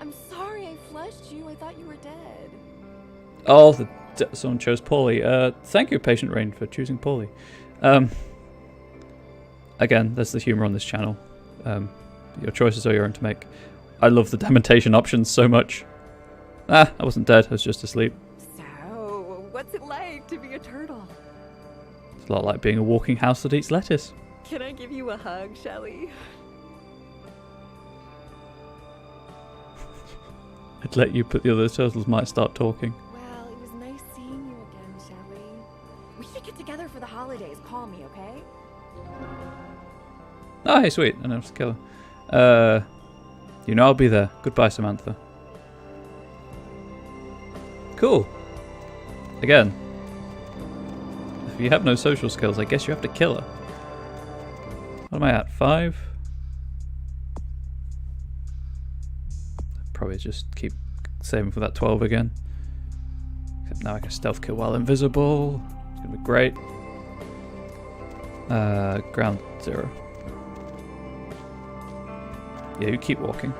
I'm sorry I flushed you. I thought you were dead. Oh, someone chose Paulie. Thank you, Patient Rain, for choosing Paulie. Again, that's the humor on this channel. Your choices are your own to make. I love the dementation options so much. I wasn't dead, I was just asleep. So, what's it like to be a turtle? It's a lot like being a walking house that eats lettuce. Can I give you a hug, Shelly? I'd let you, but the other turtles might start talking. Well, it was nice seeing you again, Shelly. We should get together for the holidays. Call me, okay? Oh, hey, sweet. I know it's a killer. You know I'll be there. Goodbye, Samantha. Cool. Again, if you have no social skills, I guess you have to kill her. What am I at? 5? Probably just keep saving for that 12 again. Except now I can stealth kill while invisible. It's gonna be great. Ground 0. Yeah, you keep walking.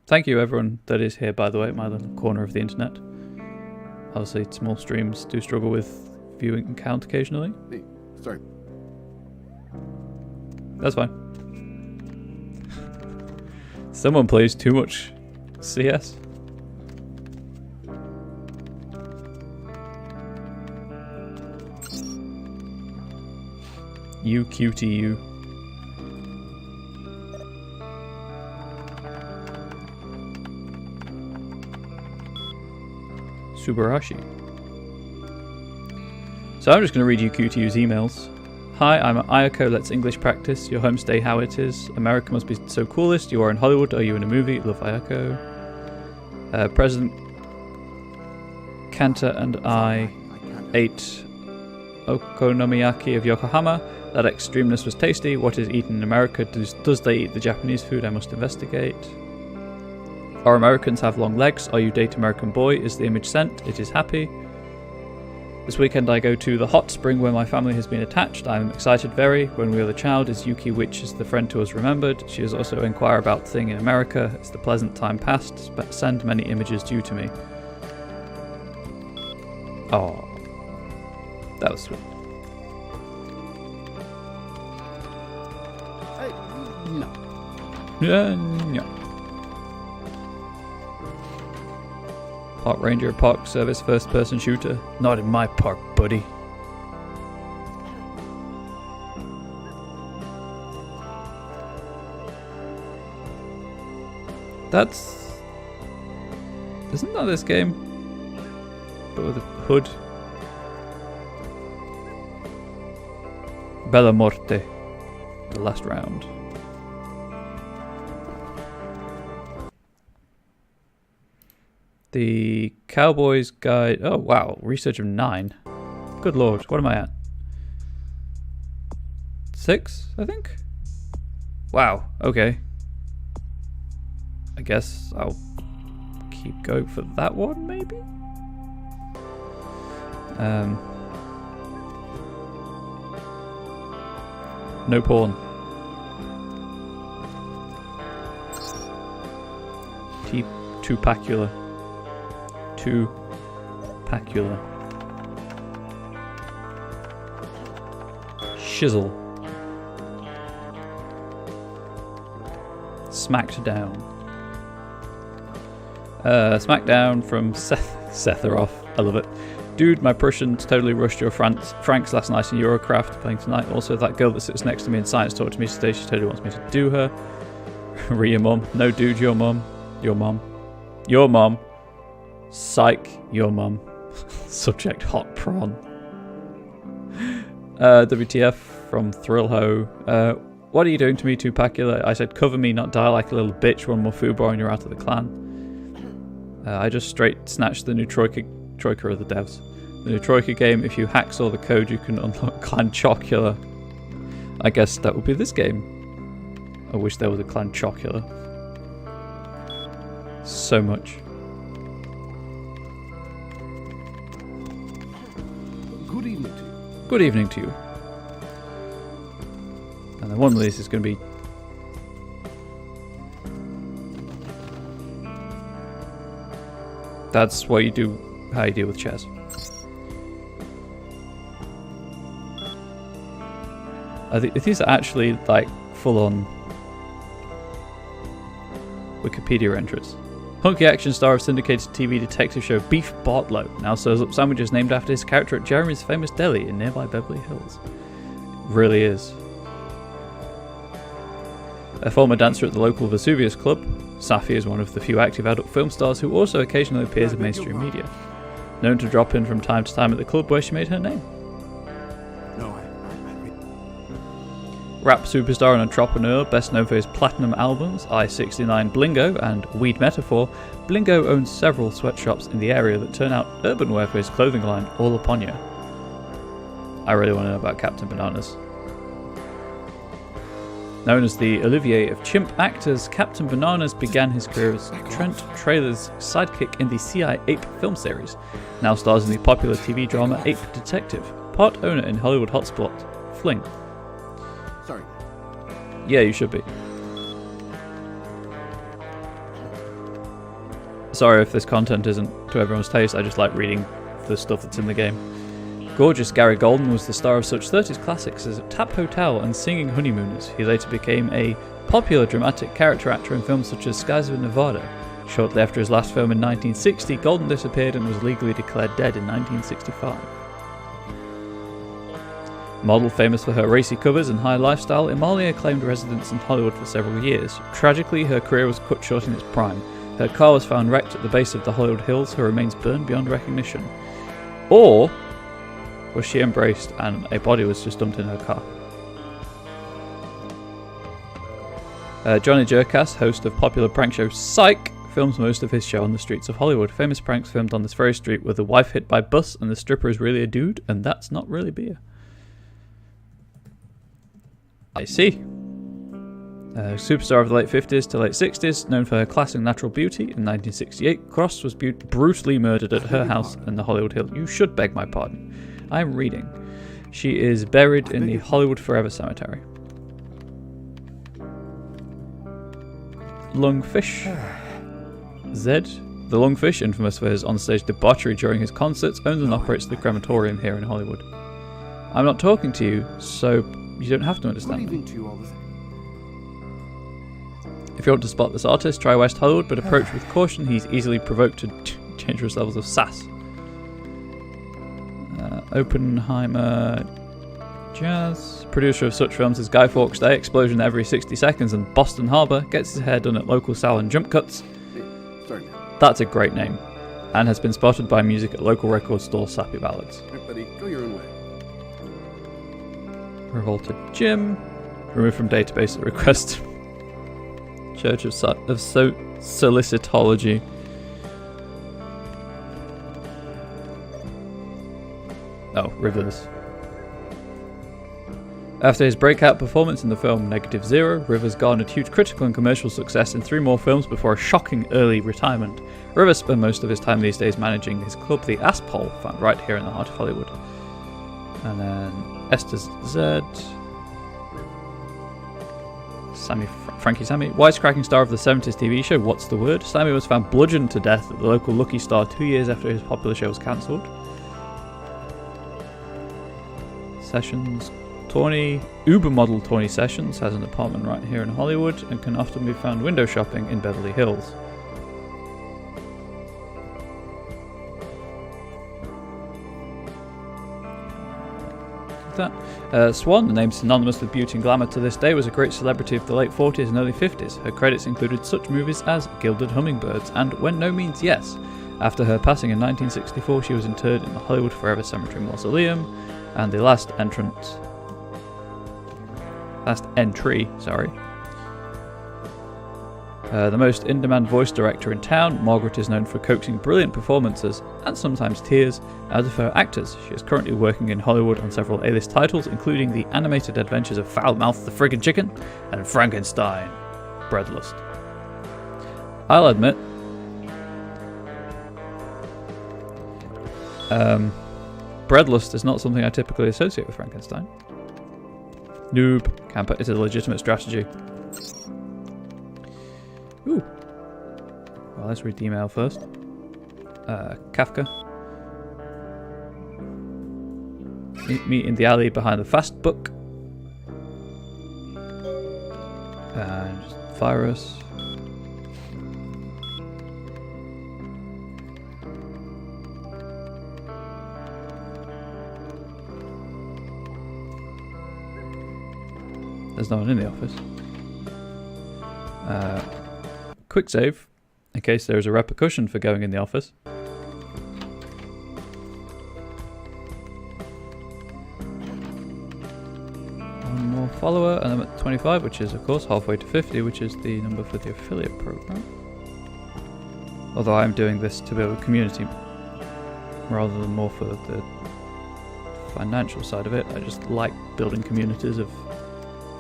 Thank you everyone that is here, by the way, at my little corner of the internet. Obviously, small streams do struggle with viewing count occasionally. Hey, sorry. That's fine. Someone plays too much CS. You cutie you. Subarashi. So I'm just going to read you QTU's emails. Hi, I'm at Ayako, let's English practice. Your homestay, how it is. America must be so coolest. You are in Hollywood. Are you in a movie? Love Ayako. President Kanta and I ate okonomiyaki of Yokohama. That extremeness was tasty. What is eaten in America? Does they eat the Japanese food? I must investigate. Are Americans have long legs? Are you date American boy? Is the image sent? It is happy. This weekend I go to the hot spring where my family has been attached. I am excited very. When we were the child, is Yuki Witch is the friend to us remembered. She has also inquired about thing in America. It's the pleasant time past. Send many images due to me. Oh, that was sweet. No. Yeah, no. Park Ranger, Park Service, first-person shooter. Not in my park, buddy. That's... Isn't that this game? But with a hood. Bella Morte. The last round. The Cowboys Guide. Oh wow, research of 9. Good lord, what am I at? 6, I think? Wow, okay. I guess I'll keep going for that one, maybe? No porn. Tupacular. Tupacular. Shizzle. Smacked down. Smackdown from Setharoff. I love it. Dude, my Prussians totally rushed your Franks last night in Eurocraft, playing tonight. Also, that girl that sits next to me in science talked to me today. She totally wants me to do her. Re your mum. No, dude, your mum. Your mum. Your mum. Psych, your mum. Subject, hot prawn. WTF from Thrillho. What are you doing to me, Tupacular? I said, cover me, not die like a little bitch. One more Fubar and you're out of the clan. I just straight snatched the new Troika of the devs. The new Troika game, if you hacksaw the code, you can unlock Clan Chocula. I guess that would be this game. I wish there was a Clan Chocula. So much. Good evening to you. Good evening to you. And then one of these is going to be... That's what you do, how you deal with chess. I think these are actually like full-on Wikipedia entries. Hunky action star of syndicated TV detective show Beef Bartlow now serves up sandwiches named after his character at Jeremy's famous deli in nearby Beverly Hills. It really is. A former dancer at the local Vesuvius club, Safi is one of the few active adult film stars who also occasionally appears in mainstream media. Known to drop in from time to time at the club where she made her name. Rap superstar and entrepreneur, best known for his platinum albums, I-69 Blingo and Weed Metaphor, Blingo owns several sweatshops in the area that turn out urban wear for his clothing line, All Upon You. I really want to know about Captain Bananas. Known as the Olivier of chimp actors, Captain Bananas began his career as Trent Traylor's sidekick in the CI Ape film series, now stars in the popular TV drama Ape Detective, part owner in Hollywood hotspot Fling. Sorry. Yeah, you should be. Sorry if this content isn't to everyone's taste, I just like reading the stuff that's in the game. Gorgeous Gary Golden was the star of such 30s classics as Tap Hotel and Singing Honeymooners. He later became a popular dramatic character actor in films such as Skies of Nevada. Shortly after his last film in 1960, Golden disappeared and was legally declared dead in 1965. Model famous for her racy covers and high lifestyle, Imalia claimed residence in Hollywood for several years. Tragically, her career was cut short in its prime. Her car was found wrecked at the base of the Hollywood Hills, her remains burned beyond recognition. Or was she embraced and a body was just dumped in her car. Johnny Jerkas, host of popular prank show Psych, films most of his show on the streets of Hollywood. Famous pranks filmed on this very street were the wife hit by bus and the stripper is really a dude, and that's not really beer. I see. Superstar of the late 50s to late 60s, known for her class and natural beauty. In 1968, Cross was brutally murdered at her house in the Hollywood Hill. You should beg my pardon. I'm reading. She is buried in the Hollywood Forever Cemetery. Lungfish. Zed. The Lungfish, infamous for his onstage debauchery during his concerts, owns and operates the crematorium here in Hollywood. I'm not talking to you, so you don't have to understand me. If you want to spot this artist, try West Hollywood, but approach with caution. He's easily provoked to dangerous levels of sass. Oppenheimer Jazz. Producer of such films as Guy Fawkes Day, Explosion Every 60 Seconds, and Boston Harbor, gets his hair done at local salon Jump Cuts. That's a great name, and has been spotted by music at local record store Sappy Ballads. Hey, buddy, go your own way. Revolted Jim. Removed from database at request. Church of Solicitology. Oh, Rivers. After his breakout performance in the film -0, Rivers garnered huge critical and commercial success in 3 more films before a shocking early retirement. Rivers spent most of his time these days managing his club, the Aspole, found right here in the heart of Hollywood. And then Esther Z. Frankie Sammy, wisecracking star of the 70s TV show What's the Word? Sammy was found bludgeoned to death at the local Lucky Star 2 years after his popular show was cancelled. Sessions Tawny, Uber model Tawny Sessions has an apartment right here in Hollywood and can often be found window shopping in Beverly Hills. Swan, the name synonymous with beauty and glamour to this day, was a great celebrity of the late 40s and early 50s. Her credits included such movies as Gilded Hummingbirds and When No Means Yes. After her passing in 1964, she was interred in the Hollywood Forever Cemetery Mausoleum, and the last entry, the most in-demand voice director in town, Margaret is known for coaxing brilliant performances, and sometimes tears, out of her actors. She is currently working in Hollywood on several A-list titles, including The Animated Adventures of Foul-Mouthed the Friggin' Chicken and Frankenstein, Breadlust. I'll admit, Breadlust is not something I typically associate with Frankenstein. Noob. Camper is a legitimate strategy. Ooh. Well, let's read the email first. Kafka. Meet me in the alley behind the fast book. And just virus. There's no one in the office. Quick save, in case there is a repercussion for going in the office. One more follower, and I'm at 25, which is, of course, halfway to 50, which is the number for the affiliate program. Although I'm doing this to build a community rather than more for the financial side of it. I just like building communities of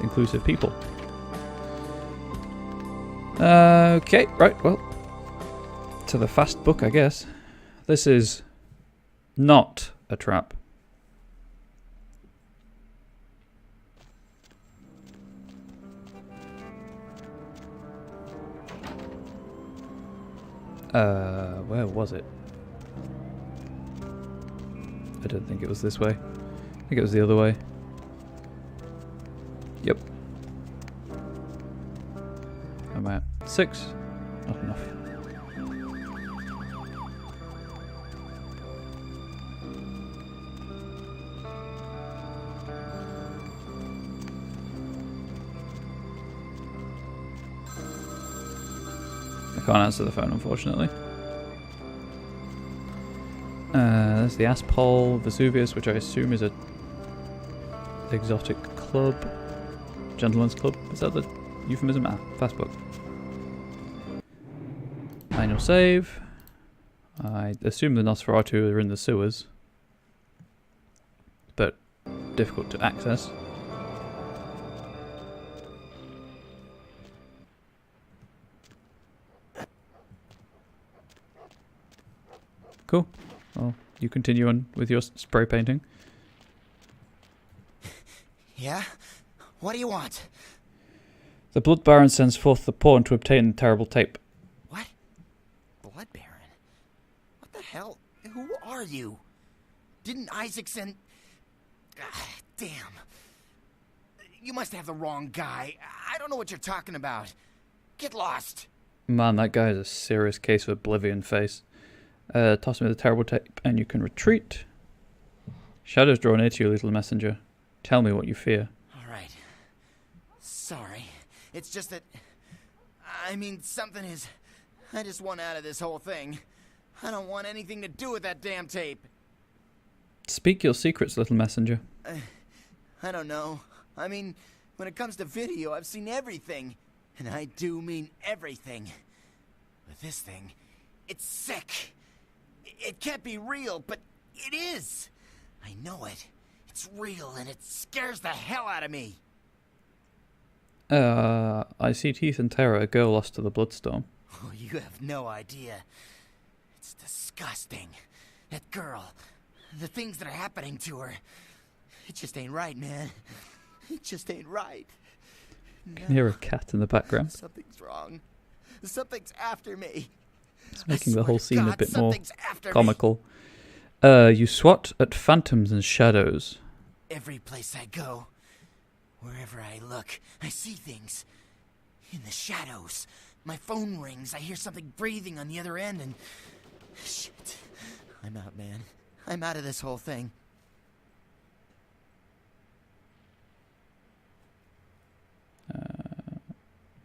inclusive people. Okay, right, well, to the fast book, I guess. This is not a trap. Where was it? I don't think it was this way. I think it was the other way. Yep. I'm at 6. Not enough. I can't answer the phone, unfortunately. There's the Aspol, Vesuvius, which I assume is a exotic club. Gentleman's club. Is that the euphemism? Ah, fast book. Manual save. I assume the Nosferatu are in the sewers, but difficult to access. Cool. Well, you continue on with your spray painting. Yeah? What do you want? The Blood Baron sends forth the pawn to obtain the terrible tape. What? Blood Baron? What the hell? Who are you? Didn't Isaac send... damn. You must have the wrong guy. I don't know what you're talking about. Get lost. Man, that guy has a serious case of oblivion face. Toss me the terrible tape and you can retreat. Shadows draw near to you, little messenger. Tell me what you fear. Alright. Sorry. It's just that... I mean, something is... I just want out of this whole thing. I don't want anything to do with that damn tape. Speak your secrets, little messenger. I don't know. I mean, when it comes to video, I've seen everything. And I do mean everything. But this thing, it's sick. It can't be real, but it is. I know it. It's real, and it scares the hell out of me. I see teeth and terror, a girl lost to the bloodstorm. Oh, you have no idea. It's disgusting. That girl, the things that are happening to her. It just ain't right, man. It just ain't right. I can hear a cat in the background. Something's wrong. Something's after me. It's making the whole scene a bit more after comical. You swat at phantoms and shadows. Every place I go, wherever I look, I see things. In the shadows. My phone rings, I hear something breathing on the other end, and... Shit. I'm out, man. I'm out of this whole thing.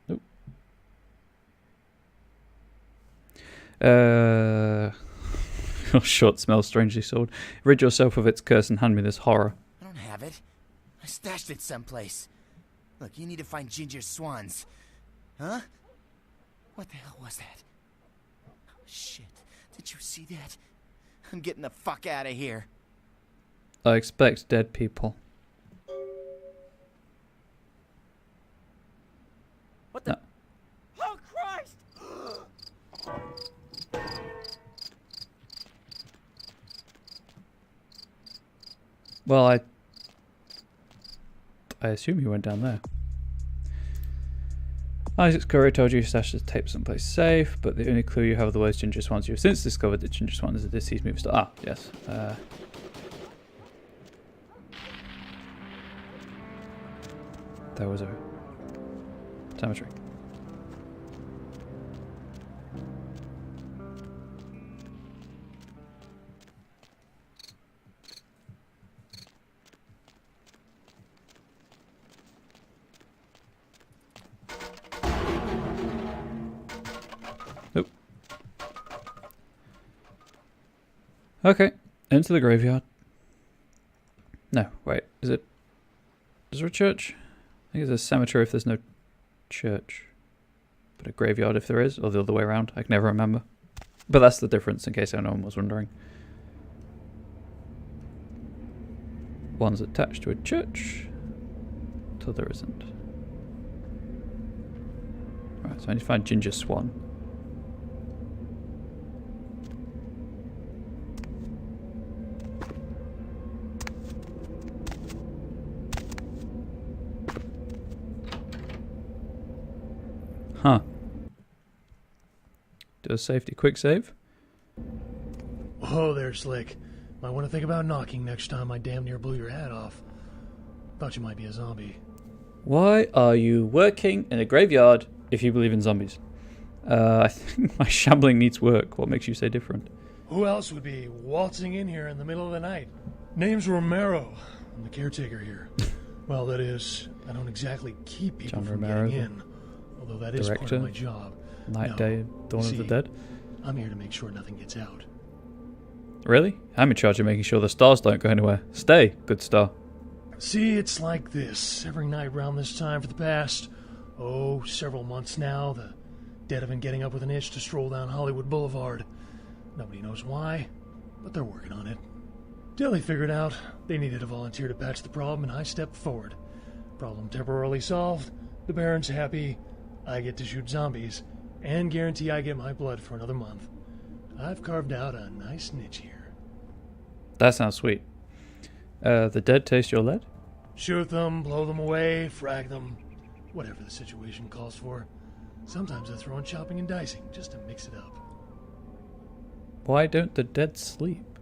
Nope. Your short smells strangely sold. Rid yourself of its curse and hand me this horror. I don't have it. I stashed it someplace. Look, you need to find Ginger Swans. Huh? What the hell was that? Oh, shit. Did you see that? I'm getting the fuck out of here. I expect dead people. What the? No. Oh, Christ! Well, I assume he went down there. Isaac's courier told you he stashed the tape someplace safe, but the only clue you have of the words Ginger Swans. You have since discovered that Ginger Swan is a deceased movie star. Ah, yes. There was a cemetery. Nope. Okay, into the graveyard. No, wait, is there a church? I think it's a cemetery if there's no church. But a graveyard if there is, or the other way around. I can never remember. But that's the difference, in case anyone was wondering. One's attached to a church, the other isn't. Right, so I need to find Ginger Swan. Huh. Do a safety quick save. Whoa there, Slick. Might want to think about knocking next time I damn near blew your hat off. Thought you might be a zombie. Why are you working in a graveyard if you believe in zombies? I think my shambling needs work. What makes you say different? Who else would be waltzing in here in the middle of the night? Name's Romero. I'm the caretaker here. Well, that is, I don't exactly keep people John from Romero, getting in. Although that is part director, of my job. Night No, Day, Dawn of the Dead. I'm here to make sure nothing gets out. Really? I'm in charge of making sure the stars don't go anywhere. Stay, good star. See, it's like this. Every night round this time for the past, several months now, the dead have been getting up with an itch to stroll down Hollywood Boulevard. Nobody knows why, but they're working on it. Till they figured out they needed a volunteer to patch the problem, and I stepped forward. Problem temporarily solved, the Baron's happy, I get to shoot zombies, and guarantee I get my blood for another month. I've carved out a nice niche here. That sounds sweet. The dead taste your lead? Shoot them, blow them away, frag them, whatever the situation calls for. Sometimes I throw in chopping and dicing, just to mix it up. Why don't the dead sleep?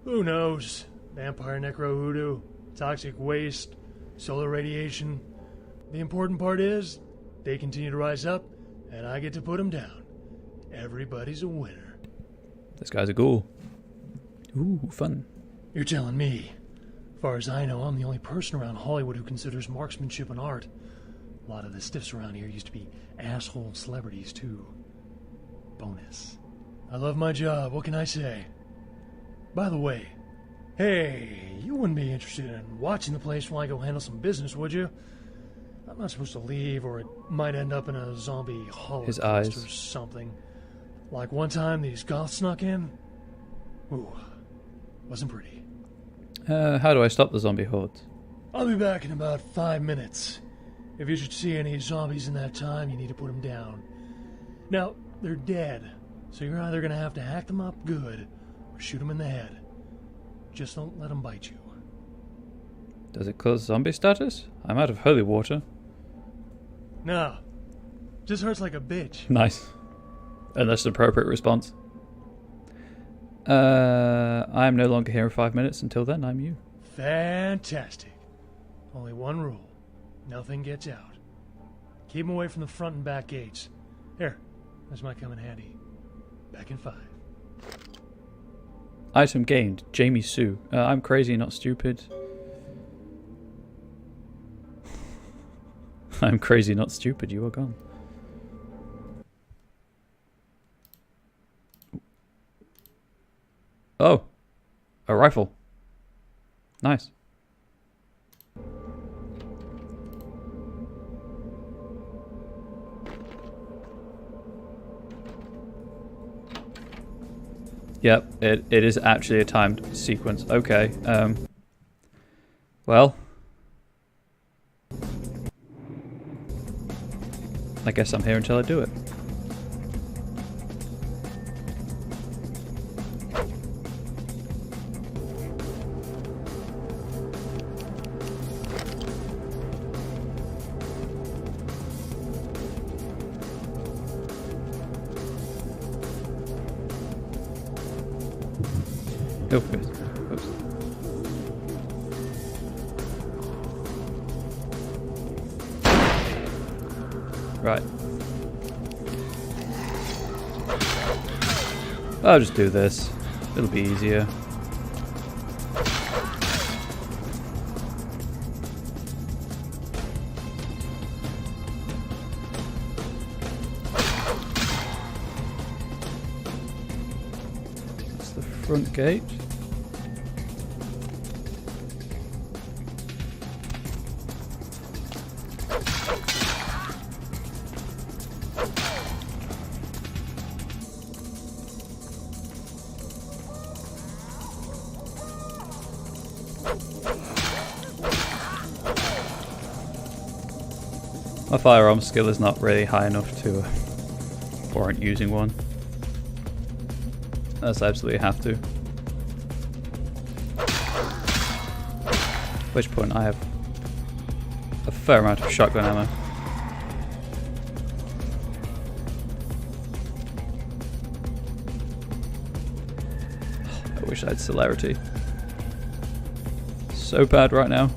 Who knows? Vampire necro hoodoo, toxic waste, solar radiation. The important part is, they continue to rise up, and I get to put them down. Everybody's a winner. This guy's a ghoul. Ooh, fun. You're telling me. As far as I know, I'm the only person around Hollywood who considers marksmanship an art. A lot of the stiffs around here used to be asshole celebrities, too. Bonus. I love my job, what can I say? By the way, hey, you wouldn't be interested in watching the place while I go handle some business, would you? I'm not supposed to leave, or it might end up in a zombie holocaust or something. Like one time these goths snuck in. Ooh, wasn't pretty. How do I stop the zombie hordes? I'll be back in about 5 minutes. If you should see any zombies in that time, you need to put them down. Now, they're dead, so you're either going to have to hack them up good, or shoot them in the head. Just don't let them bite you. Does it cause zombie status? I'm out of holy water. No. Just hurts like a bitch. Nice. And that's an appropriate response. I'm no longer here in 5 minutes. Until then, I'm you. Fantastic. Only one rule. Nothing gets out. Keep them away from the front and back gates. Here, this might come in handy. Back in 5. Item gained. Jamie Sue. I'm crazy, not stupid. I'm crazy, not stupid. You are gone. Oh. A rifle. Nice. Yep, it is actually a timed sequence. Okay, well, I guess I'm here until I do it. Oh, oops. Right. I'll just do this. It'll be easier. That's the front gate. My firearm skill is not really high enough to warrant using one. That's absolutely have to. At which point I have a fair amount of shotgun ammo. I wish I had celerity. So bad right now.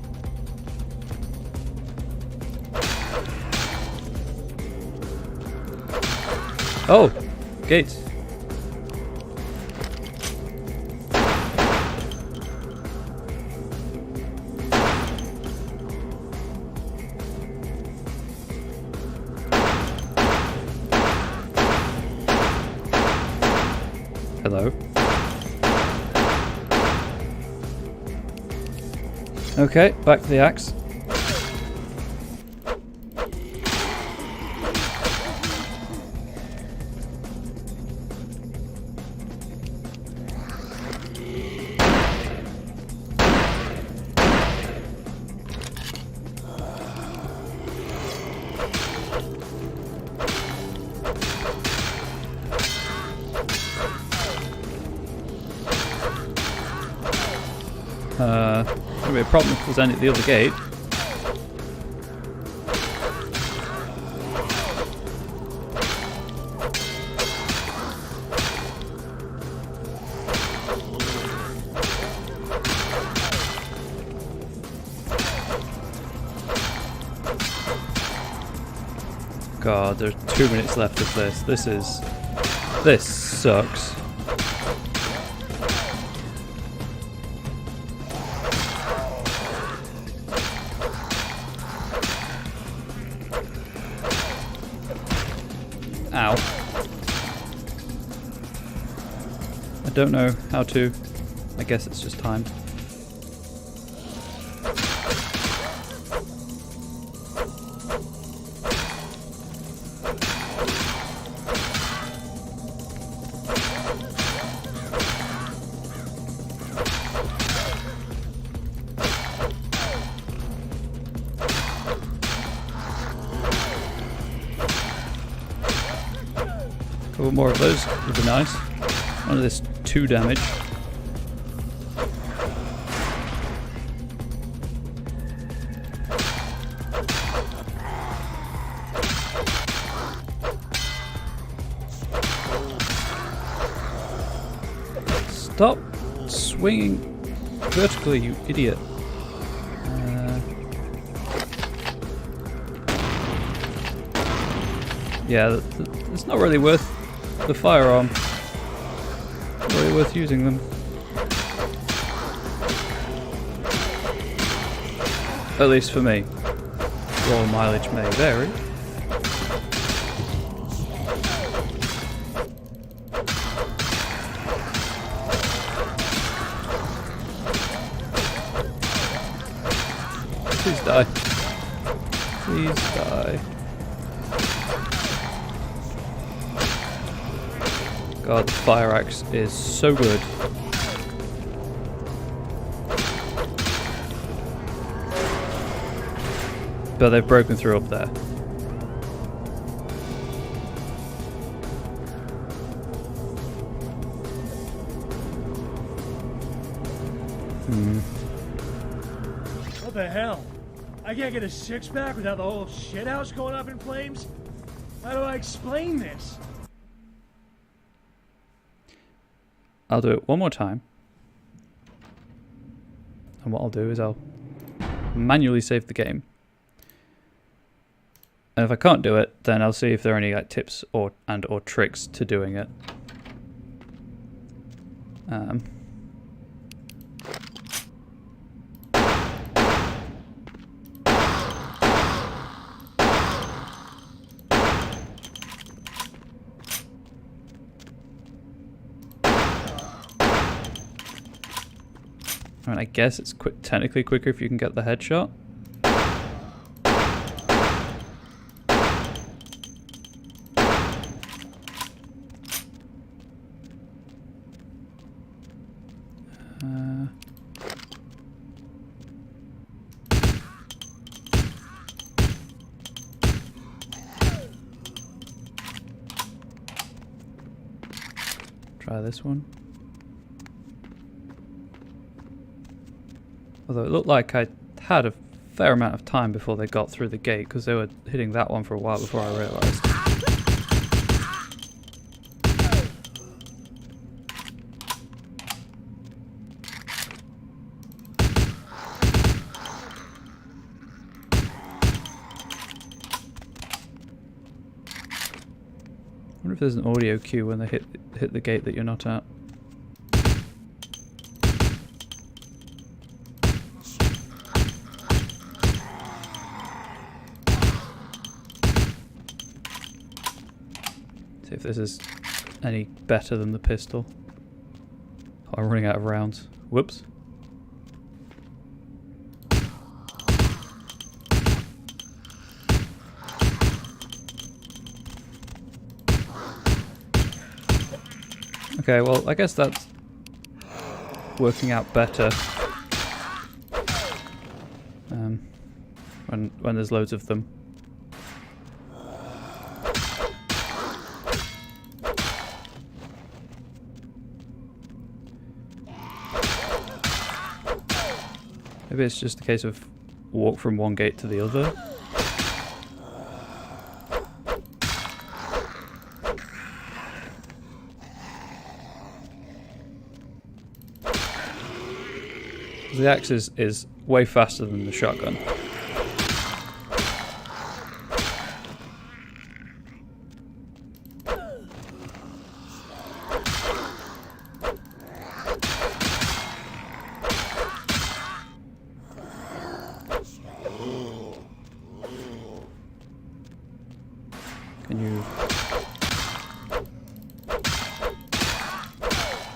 Oh, gates. Hello. Okay, back to the axe. Gonna be a problem if there's any at the other gate. God, there's 2 minutes left of this. This sucks. Ow. I don't know how to. I guess it's just time. Couple more of those would be nice. One of this 2 damage. Stop swinging vertically, you idiot. Yeah, it's not really worth the firearm. Not really worth using them. At least for me. Your mileage may vary. Please die. Please die. God, the fire axe is so good. But they've broken through up there. What the hell? I can't get a six-pack without the whole shithouse going up in flames? How do I explain this? I'll do it one more time. And what I'll do is I'll manually save the game. And if I can't do it, then I'll see if there are any like tips or tricks to doing it. I mean, I guess it's technically quicker if you can get the headshot. Try this one. Although it looked like I had a fair amount of time before they got through the gate, because they were hitting that one for a while before I realised. I wonder if there's an audio cue when they hit the gate that you're not at. See if this is any better than the pistol. Oh, I'm running out of rounds. Whoops. Okay, well, I guess that's working out better. When there's loads of them. Maybe it's just a case of walk from one gate to the other. The axe is way faster than the shotgun. Can you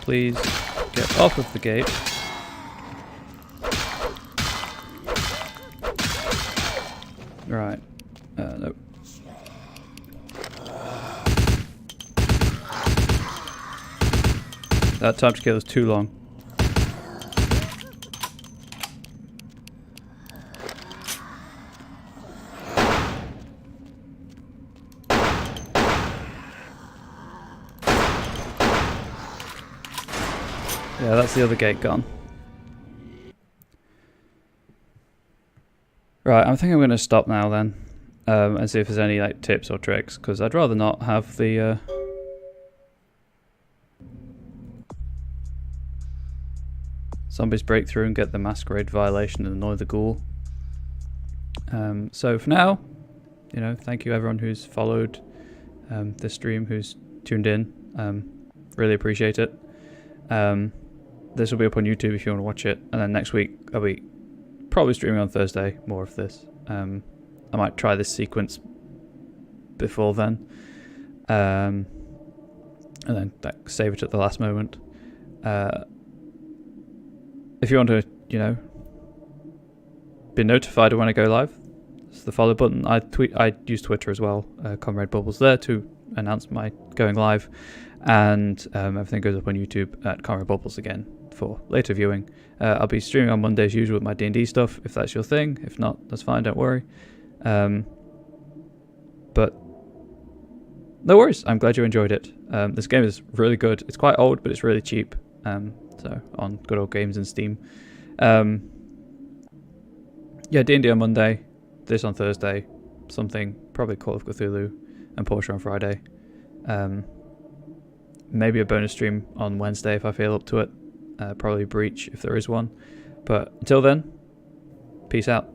please get off of the gate? Right. Nope. That time to kill is too long. Yeah, that's the other gate gone. Right, I think I'm going to stop now then, and see if there's any like tips or tricks, because I'd rather not have the zombies break through and get the Masquerade violation and annoy the ghoul. So for now, you know, thank you everyone who's followed this stream, who's tuned in. Really appreciate it. This will be up on YouTube if you want to watch it, and then next week I'll be probably streaming on Thursday more of this. I might try this sequence before then, and then like, save it at the last moment. If you want to, you know, be notified of when I go live, it's the follow button. I use Twitter as well, Comrade Bubbles there to announce my going live, and everything goes up on YouTube at Comrade Bubbles again for later viewing. I'll be streaming on Monday as usual with my D&D stuff, if that's your thing. If not, that's fine, don't worry. But no worries, I'm glad you enjoyed it. This game is really good. It's quite old, but it's really cheap. So on good old games and Steam. Yeah, D&D on Monday, this on Thursday, something, probably Call of Cthulhu, and Porsche on Friday. Maybe a bonus stream on Wednesday if I feel up to it. Probably Breach if there is one. But until then, peace out.